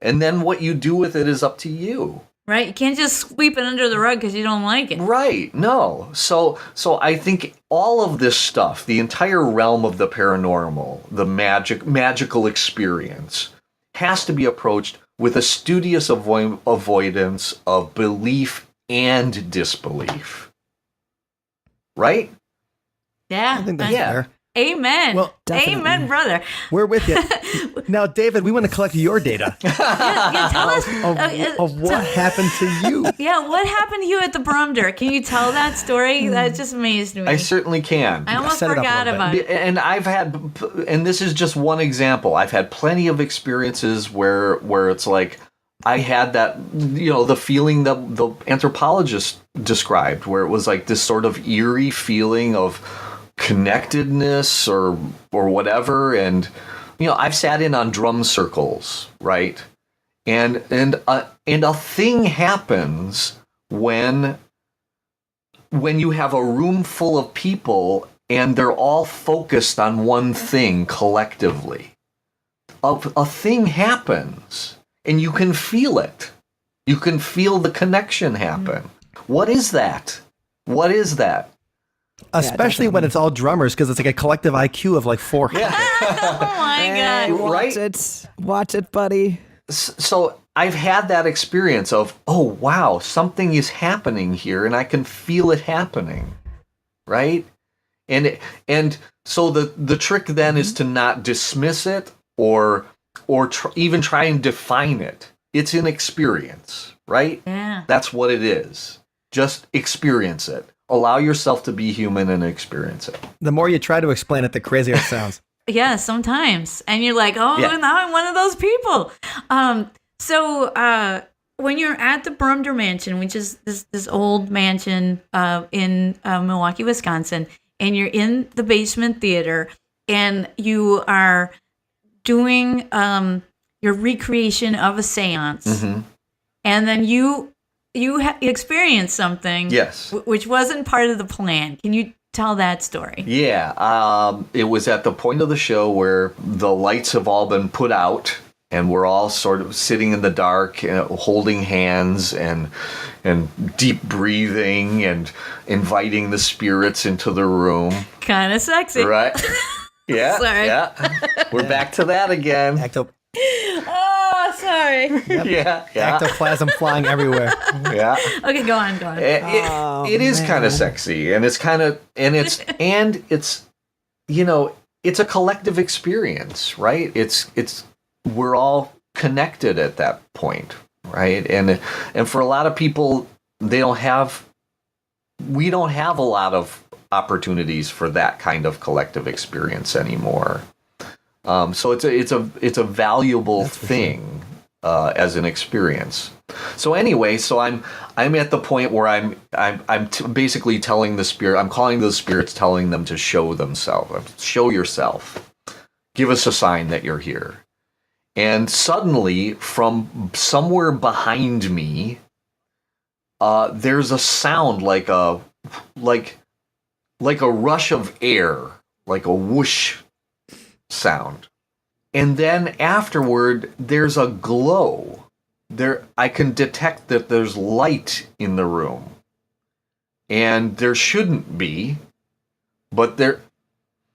And then what you do with it is up to you. Right? You can't just sweep it under the rug because you don't like it. Right. No. So I think all of this stuff, the entire realm of the paranormal, the magical experience, has to be approached with a studious avoidance of belief and disbelief. Right? Yeah. I think that's fair. Amen. Well, amen, brother. We're with you. Now, David, we want to collect your data. Tell us of what happened to you. Yeah, what happened to you at the Brumder? Can you tell that story? That just amazed me. I certainly can. I almost forgot about it. And and this is just one example. I've had plenty of experiences where it's like I had that, the feeling that the anthropologist described, where it was like this sort of eerie feeling of connectedness or whatever. And I've sat in on drum circles, right? And a thing happens when you have a room full of people and they're all focused on one thing collectively. A thing happens and you can feel it. You can feel the connection happen. What is that? What is that? Especially when it's all drummers, because it's like a collective IQ of like 400. Yeah. Oh my God. Right? Watch it, buddy. So I've had that experience of, oh, wow, something is happening here and I can feel it happening. Right? And so the trick then is to not dismiss it or even try and define it. It's an experience, right? Yeah. That's what it is. Just experience it. Allow yourself to be human and experience it. The more you try to explain it, the crazier it sounds. Yeah, sometimes. And you're like, now I'm one of those people. So when you're at the Brumder Mansion, which is this old mansion in Milwaukee, Wisconsin, and you're in the basement theater and you are doing your recreation of a seance, and then you experienced something, yes, which wasn't part of the plan. Can you tell that story? Yeah, it was at the point of the show where the lights have all been put out, and we're all sort of sitting in the dark, holding hands and deep breathing and inviting the spirits into the room. Kind of sexy, right? Yeah, sorry. Yeah. We're back to that again. Oh, sorry. Yep. Yeah. Ectoplasm flying everywhere. Yeah. Okay, go on. It is kind of sexy, and it's kind of, it's a collective experience, right? It's we're all connected at that point, right? And for a lot of people, we don't have a lot of opportunities for that kind of collective experience anymore. So it's a valuable thing as an experience. So anyway, I'm at the point where I'm basically telling the spirit, I'm calling those spirits, telling them to show themselves, show yourself, give us a sign that you're here. And suddenly, from somewhere behind me, there's a sound like a rush of air, like a whoosh sound. And then afterward, there's a glow. I can detect that there's light in the room. And there shouldn't be, but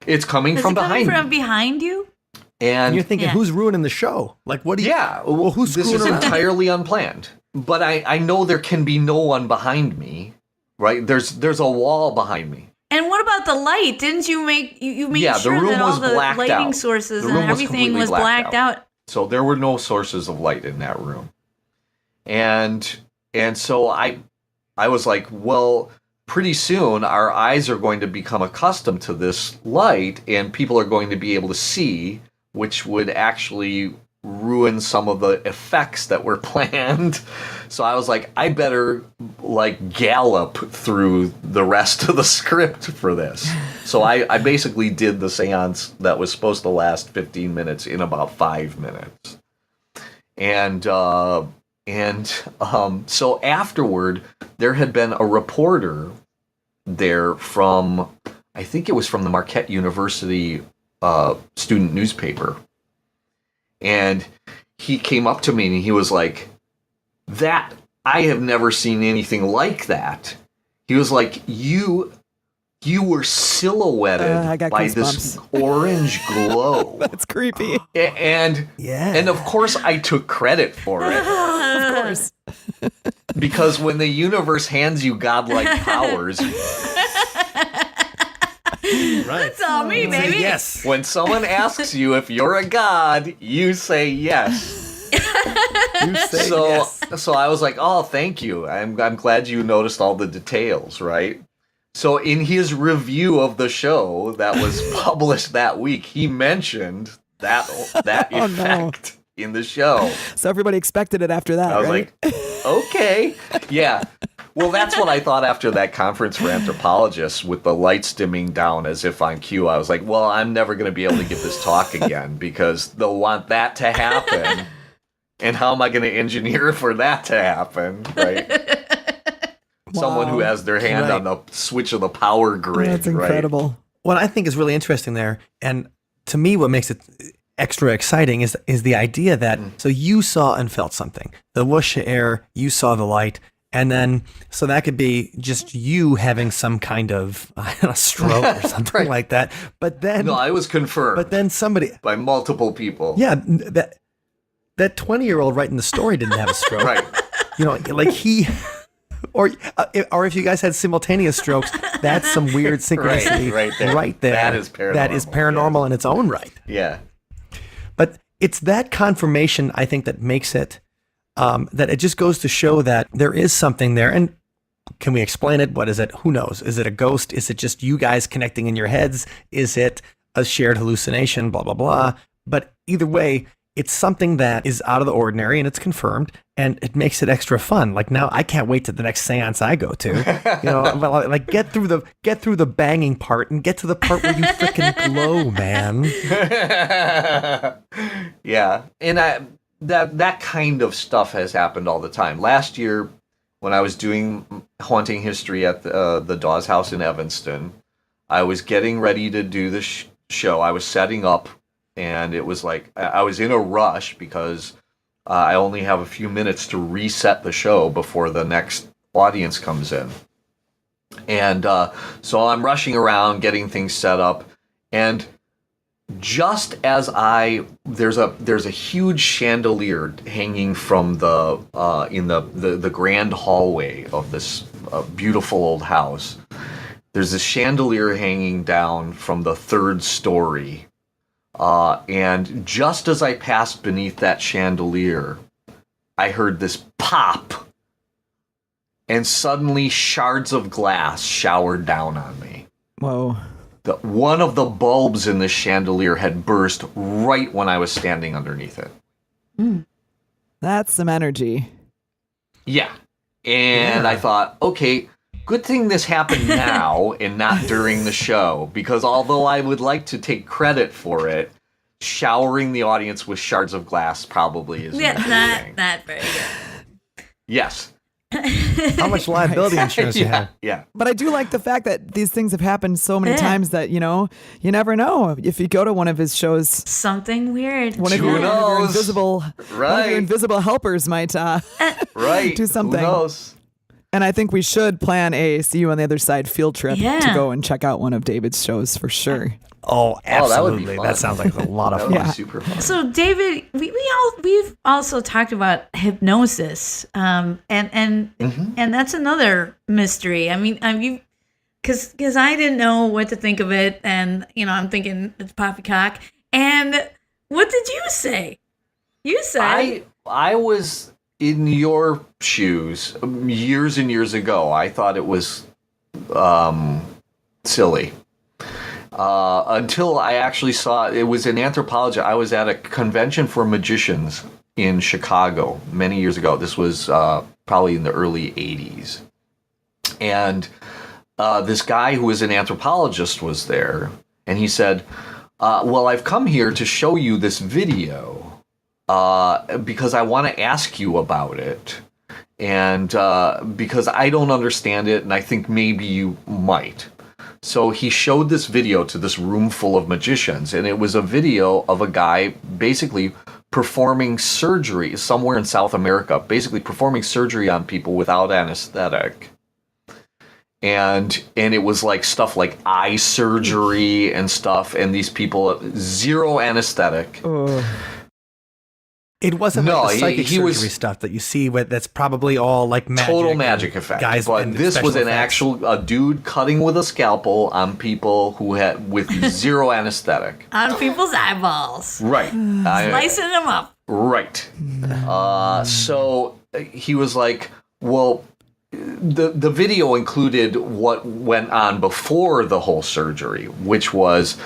it's coming from behind me. From behind you? And you're thinking, who's ruining the show? Like, what do you... Yeah, well, who's this is around? entirely unplanned. But I know there can be no one behind me, right? There's a wall behind me. And what about the light? Didn't you made the sure room that all was the blacked lighting out. sources The and room was everything completely was blacked out? So there were no sources of light in that room. And so I was like, well, pretty soon our eyes are going to become accustomed to this light and people are going to be able to see, which would actually ruin some of the effects that were planned. So I was like, I better like gallop through the rest of the script for this. So I basically did the seance that was supposed to last 15 minutes in about 5 minutes. And so afterward, there had been a reporter there from, I think it was from the Marquette University student newspaper. And he came up to me and he was like, "That, I have never seen anything like that." He was like, you were silhouetted by this orange glow. That's creepy. And of course I took credit for it. Of course. Because when the universe hands you godlike powers, That's all me, baby. Yes. when someone asks you if you're a god, you say yes. You say So yes. so I was like, "Oh, thank you. I'm glad you noticed all the details," right? So in his review of the show that was published that week, he mentioned that effect in the show. So everybody expected it after that, I was right? like, "Okay. Yeah." Well, that's what I thought after that conference for anthropologists with the lights dimming down as if on cue. I was like, well, I'm never going to be able to give this talk again because they'll want that to happen. And how am I going to engineer for that to happen, right? Someone who has their hand on the switch of the power grid, That's incredible. right? What I think is really interesting there, and to me what makes it extra exciting is the idea that, so you saw and felt something. The whoosh of air, you saw the light, and then, so that could be just you having some kind of stroke or something Right. like that. But then, No, I was confirmed but then somebody, by multiple people. yeah, that 20-year-old writing the story didn't have a stroke. Right. You know, like he, or if you guys had simultaneous strokes, that's some weird synchronicity right there. there. That is paranormal. That is paranormal in its own right. Yeah. But it's that confirmation, I think, that makes it, that it just goes to show that there is something there. And can we explain it? What is it? Who knows? Is it a ghost? Is it just you guys connecting in your heads? Is it a shared hallucination? Blah, blah, blah. But either way, it's something that is out of the ordinary and it's confirmed and it makes it extra fun. Like now I can't wait to the next seance I go to, you know, like get through the banging part and get to the part where you freaking glow, man. Yeah. And that kind of stuff has happened all the time. Last year, when I was doing haunting history at the Dawes House in Evanston, I was getting ready to do the show. I was setting up, and it was like I was in a rush because I only have a few minutes to reset the show before the next audience comes in. And so I'm rushing around, getting things set up, and just as there's a huge chandelier hanging from the in the grand hallway of this beautiful old house. There's a chandelier hanging down from the 3rd story, and just as I passed beneath that chandelier, I heard this pop, and suddenly shards of glass showered down on me. Whoa. One of the bulbs in the chandelier had burst right when I was standing underneath it. That's some energy. Yeah. And I thought, okay, good thing this happened now and not during the show, because although I would like to take credit for it, showering the audience with shards of glass probably isn't a good thing. Not very good. Yes. How much liability insurance you have? Yeah. But I do like the fact that these things have happened so many times that, you know, you never know. If you go to one of his shows, Something weird. one of Who your knows? invisible helpers might Right. do something. Who knows? And I think we should plan a See You on the Other Side field trip Yeah. to go and check out one of David's shows for sure. Oh, that would be absolutely. fun. That sounds like a lot of That fun. would be super fun. So, David, we've also talked about hypnosis, and that's another mystery. I mean, because I didn't know what to think of it, and I'm thinking it's poppycock. And what did you say? You said I was in your shoes years and years ago. I thought it was silly. until I actually saw it was an anthropology. I was at a convention for magicians in Chicago many years ago. This was probably in the early 80s. And this guy who was an anthropologist was there, and he said, well, I've come here to show you this video because I want to ask you about it. And because I don't understand it, and I think maybe you might. So he showed this video to this room full of magicians, and it was a video of a guy basically performing surgery somewhere in South America, basically performing surgery on people without anesthetic. And it was like stuff like eye surgery and stuff, and these people, zero anesthetic. It wasn't like the psychic surgery stuff that you see that's probably all like magic. Total magic effect. Guys, but this was an actual dude cutting with a scalpel on people who had with zero anesthetic. On people's eyeballs. Right. Slicing them up. Right. So he was like, well, the video included what went on before the whole surgery, which was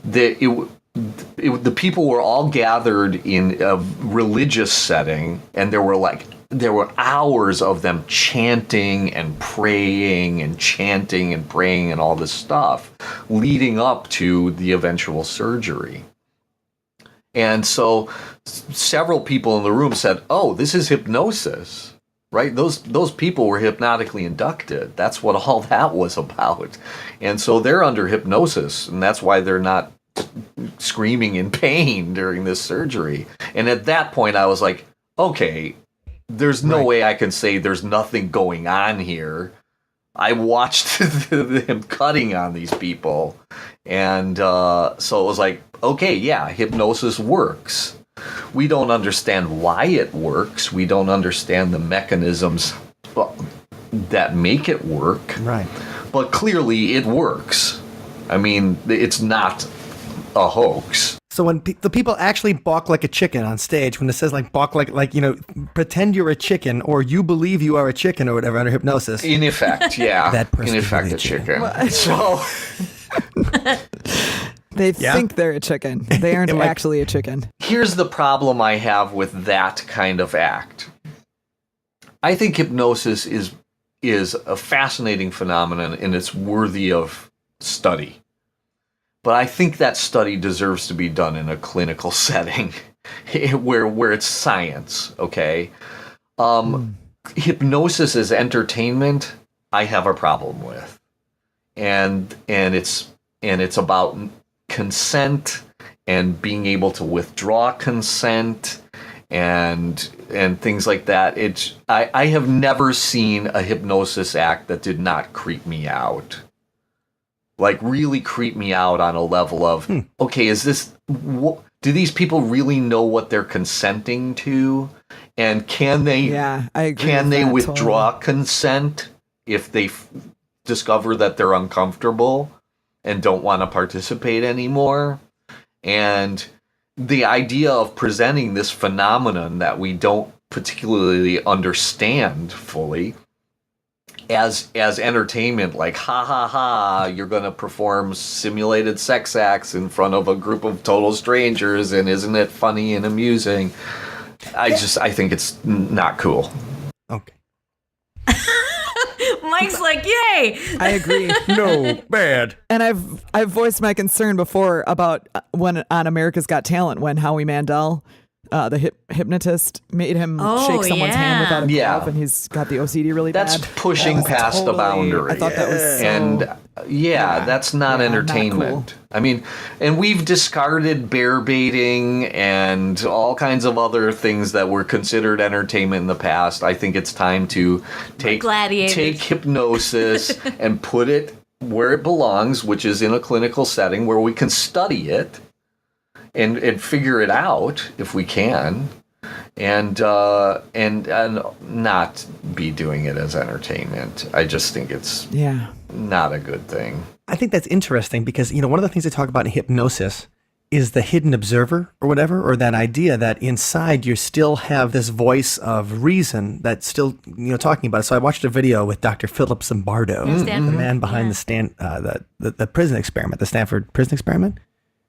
that the people were all gathered in a religious setting, and there were hours of them chanting and praying and chanting and praying and all this stuff leading up to the eventual surgery. And so several people in the room said, oh, this is hypnosis, right? Those people were hypnotically inducted. That's what all that was about. And so they're under hypnosis, and that's why they're not screaming in pain during this surgery. And at that point I was like, okay, there's no way I can say there's nothing going on here. I watched him cutting on these people, and so it was like, okay, yeah, hypnosis works. We don't understand why it works. We don't understand the mechanisms that make it work. Right. But clearly it works. I mean, it's not a hoax. So when the people actually balk like a chicken on stage, when it says like balk like pretend you're a chicken or you believe you are a chicken or whatever under hypnosis. In effect, yeah. That person in effect, is a a chicken. chicken. So They think they're a chicken. They aren't Like- actually a chicken. here's the problem I have with that kind of act. I think hypnosis is a fascinating phenomenon, and it's worthy of study. But I think that study deserves to be done in a clinical setting where it's science, okay? Hypnosis as entertainment, I have a problem with. And it's about consent and being able to withdraw consent and things like that. I have never seen a hypnosis act that did not creep me out. Like, really creep me out on a level of, okay, do these people really know what they're consenting to? And can they, I agree can with they that, withdraw totally. consent if they discover that they're uncomfortable and don't want to participate anymore? And the idea of presenting this phenomenon that we don't particularly understand fully as entertainment, like, ha ha ha, you're going to perform simulated sex acts in front of a group of total strangers, and isn't it funny and amusing? I think it's not cool. Okay. Mike's like, yay! I agree. No, bad. And I've voiced my concern before about when on America's Got Talent, when Howie Mandel, the hypnotist, made him shake someone's hand without a glove, and he's got the OCD really bad. That's pushing past the boundary. I thought that was so, and that's not entertainment. Not cool. I mean, and we've discarded bear baiting and all kinds of other things that were considered entertainment in the past. I think it's time to take hypnosis and put it where it belongs, which is in a clinical setting where we can study it and figure it out if we can, and not be doing it as entertainment. I just think it's not a good thing. I think that's interesting because, one of the things they talk about in hypnosis is the hidden observer or whatever, or that idea that inside you still have this voice of reason that's still, talking about it. So I watched a video with Dr. Philip Zimbardo, the man behind the prison experiment, the Stanford prison experiment.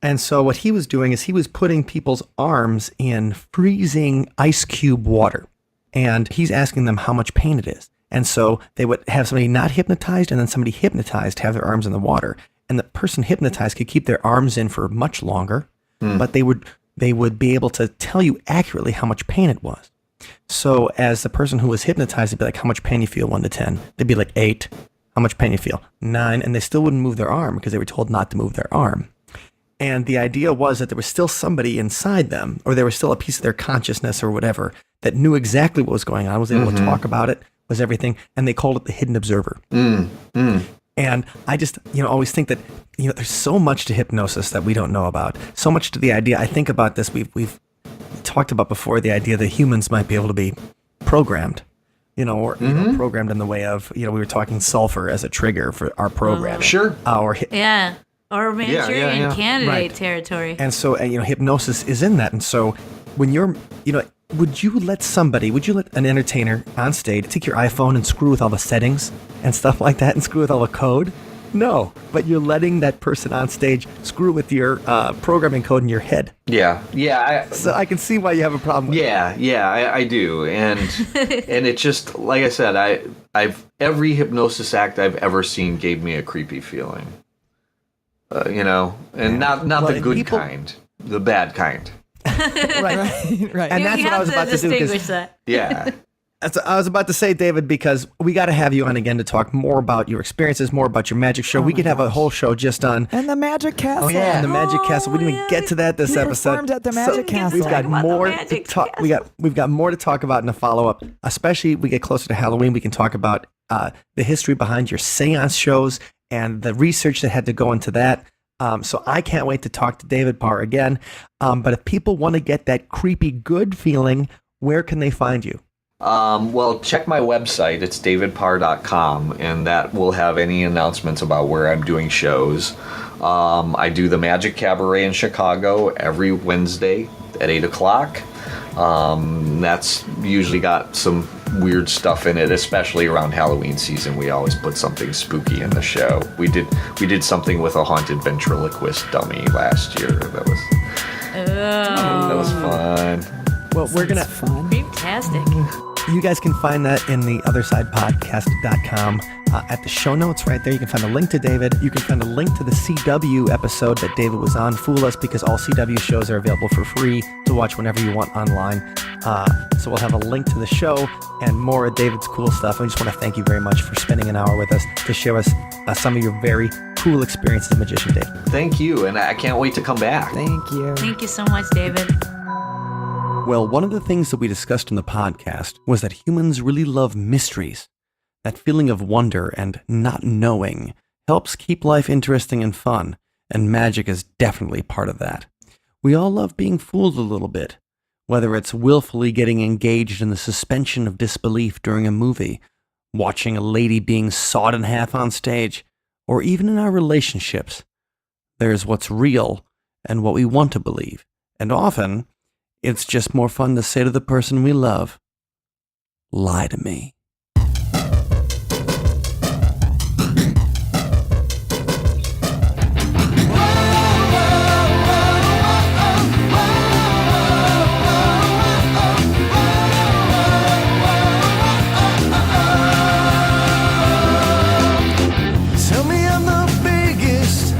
And so what he was doing is he was putting people's arms in freezing ice cube water. And he's asking them how much pain it is. And so they would have somebody not hypnotized and then somebody hypnotized have their arms in the water. And the person hypnotized could keep their arms in for much longer, but they would be able to tell you accurately how much pain it was. So as the person who was hypnotized, they'd be like, how much pain you feel, 1 to 10? They'd be like 8. How much pain you feel? 9. And they still wouldn't move their arm because they were told not to move their arm. And the idea was that there was still somebody inside them, or there was still a piece of their consciousness or whatever that knew exactly what was going on, was able to talk about it, was everything. And they called it the hidden observer. And I just, always think that, there's so much to hypnosis that we don't know about. So much to the idea. I think about this. We've talked about before the idea that humans might be able to be programmed, programmed in the way of, we were talking sulfur as a trigger for our program. Sure. Or Manchurian candidate territory. And so, hypnosis is in that. And so when you're, would you let an entertainer on stage take your iPhone and screw with all the settings and stuff like that and screw with all the code? No, but you're letting that person on stage screw with your programming code in your head. Yeah. So I can see why you have a problem with it. Yeah, I do. And and it just, like I said, every hypnosis act I've ever seen gave me a creepy feeling. And not the good kind, the bad kind. Right. And that's what I was about to do. Yeah. I was about to say, David, because we got to have you on again to talk more about your experiences, more about your magic show. We could have a whole show just on... And the Magic Castle. Oh, yeah, and the Magic Castle. We didn't even get to that this episode. Performed at the Magic Castle. We've got more to talk. We've got more to talk about in a follow-up. Especially we get closer to Halloween, we can talk about the history behind your seance shows and the research that had to go into that. So I can't wait to talk to David Parr again. But if people want to get that creepy good feeling, where can they find you? Well, check my website. It's davidparr.com, and that will have any announcements about where I'm doing shows. I do the Magic Cabaret in Chicago every Wednesday at 8 o'clock. That's usually got some weird stuff in it, especially around Halloween season. We always put something spooky in the show. We did something with a haunted ventriloquist dummy last year. That was fun. Well, we're gonna Fantastic. You guys can find that in the othersidepodcast.com. At the show notes right there, you can find a link to David. You can find a link to the CW episode that David was on. Fool Us, because all CW shows are available for free to watch whenever you want online. So we'll have a link to the show and more of David's cool stuff. I just want to thank you very much for spending an hour with us to show us some of your very cool experiences as a magician, David. Thank you, and I can't wait to come back. Thank you. Thank you so much, David. Well, one of the things that we discussed in the podcast was that humans really love mysteries. That feeling of wonder and not knowing helps keep life interesting and fun, and magic is definitely part of that. We all love being fooled a little bit, whether it's willfully getting engaged in the suspension of disbelief during a movie, watching a lady being sawed in half on stage, or even in our relationships. There's what's real and what we want to believe, and often it's just more fun to say to the person we love, lie to me. Tell me I'm the biggest.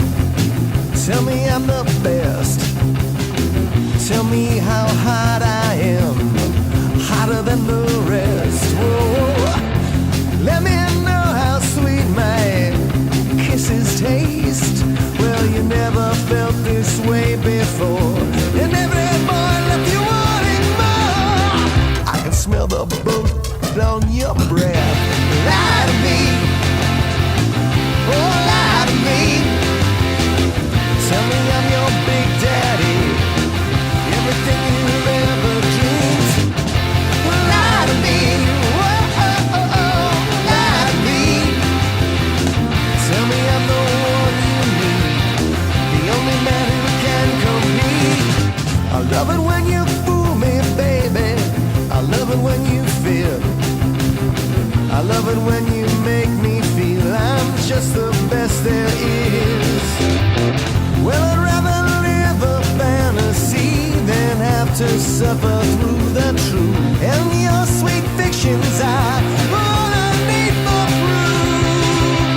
Tell me I'm the best. Tell me how hot I am, hotter than the rest. Whoa. Let me know how sweet my kisses taste. Well, you never felt this way before, and every boy left you wanting more. I can smell the boat on your breath. Lie to me, oh lie to me. Tell me I'm your big daddy. Everything you've ever dreamed. Lie to me, lie to me. Tell me I'm the one you need, the only man who can compete. Love it when you fool me, baby. I love it when you fib. I love it when you make me feel I'm just the best there is. Well, I'd rather live a fantasy than have to suffer through the truth. And your sweet fictions are all I need for proof.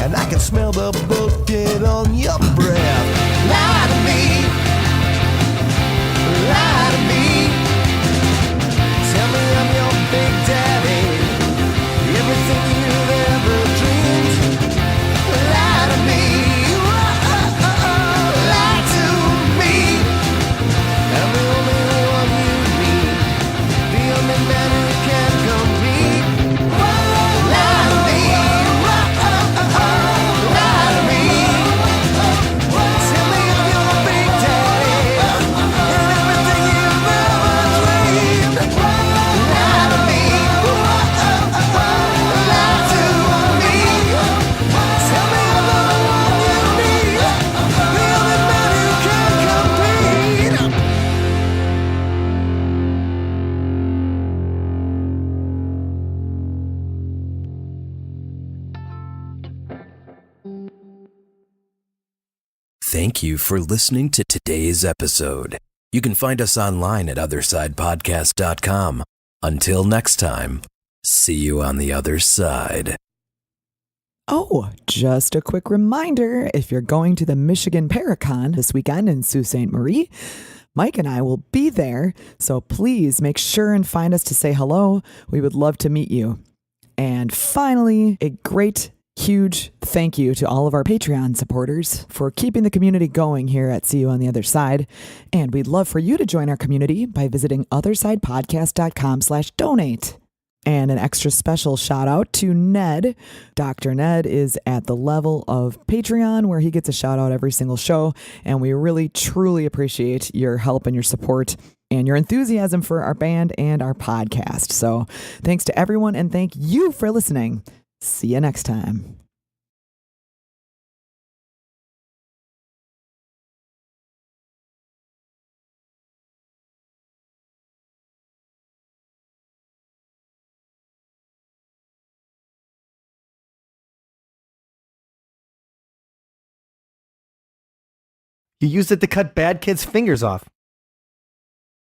And I can smell the bullshit on your breath. Lie to me. Lie to me. Tell me I'm your big daddy. Everything you've ever dreamed. Lie to me. Lie to me. I'm the only one you need. The only man who can compete. Lie to me. Lie to me. Tell me I'm your big daddy. And everything you've ever dreamed. Lie to me. Lie to me. Tell me I'm the one you need. The only man who can compete. Thank you for listening to today's episode. You can find us online at othersidepodcast.com. Until next time, see you on the other side. Oh, just a quick reminder, if you're going to the Michigan Paracon this weekend in Sault Ste. Marie, Mike and I will be there, so please make sure and find us to say hello. We would love to meet you. And finally, a great, huge thank you to all of our Patreon supporters for keeping the community going here at See You on the Other Side. And we'd love for you to join our community by visiting othersidepodcast.com/donate. And an extra special shout out to Ned. Dr. Ned is at the level of Patreon where he gets a shout out every single show. And we really, truly appreciate your help and your support and your enthusiasm for our band and our podcast. So thanks to everyone and thank you for listening. See you next time. You used it to cut bad kids' fingers off.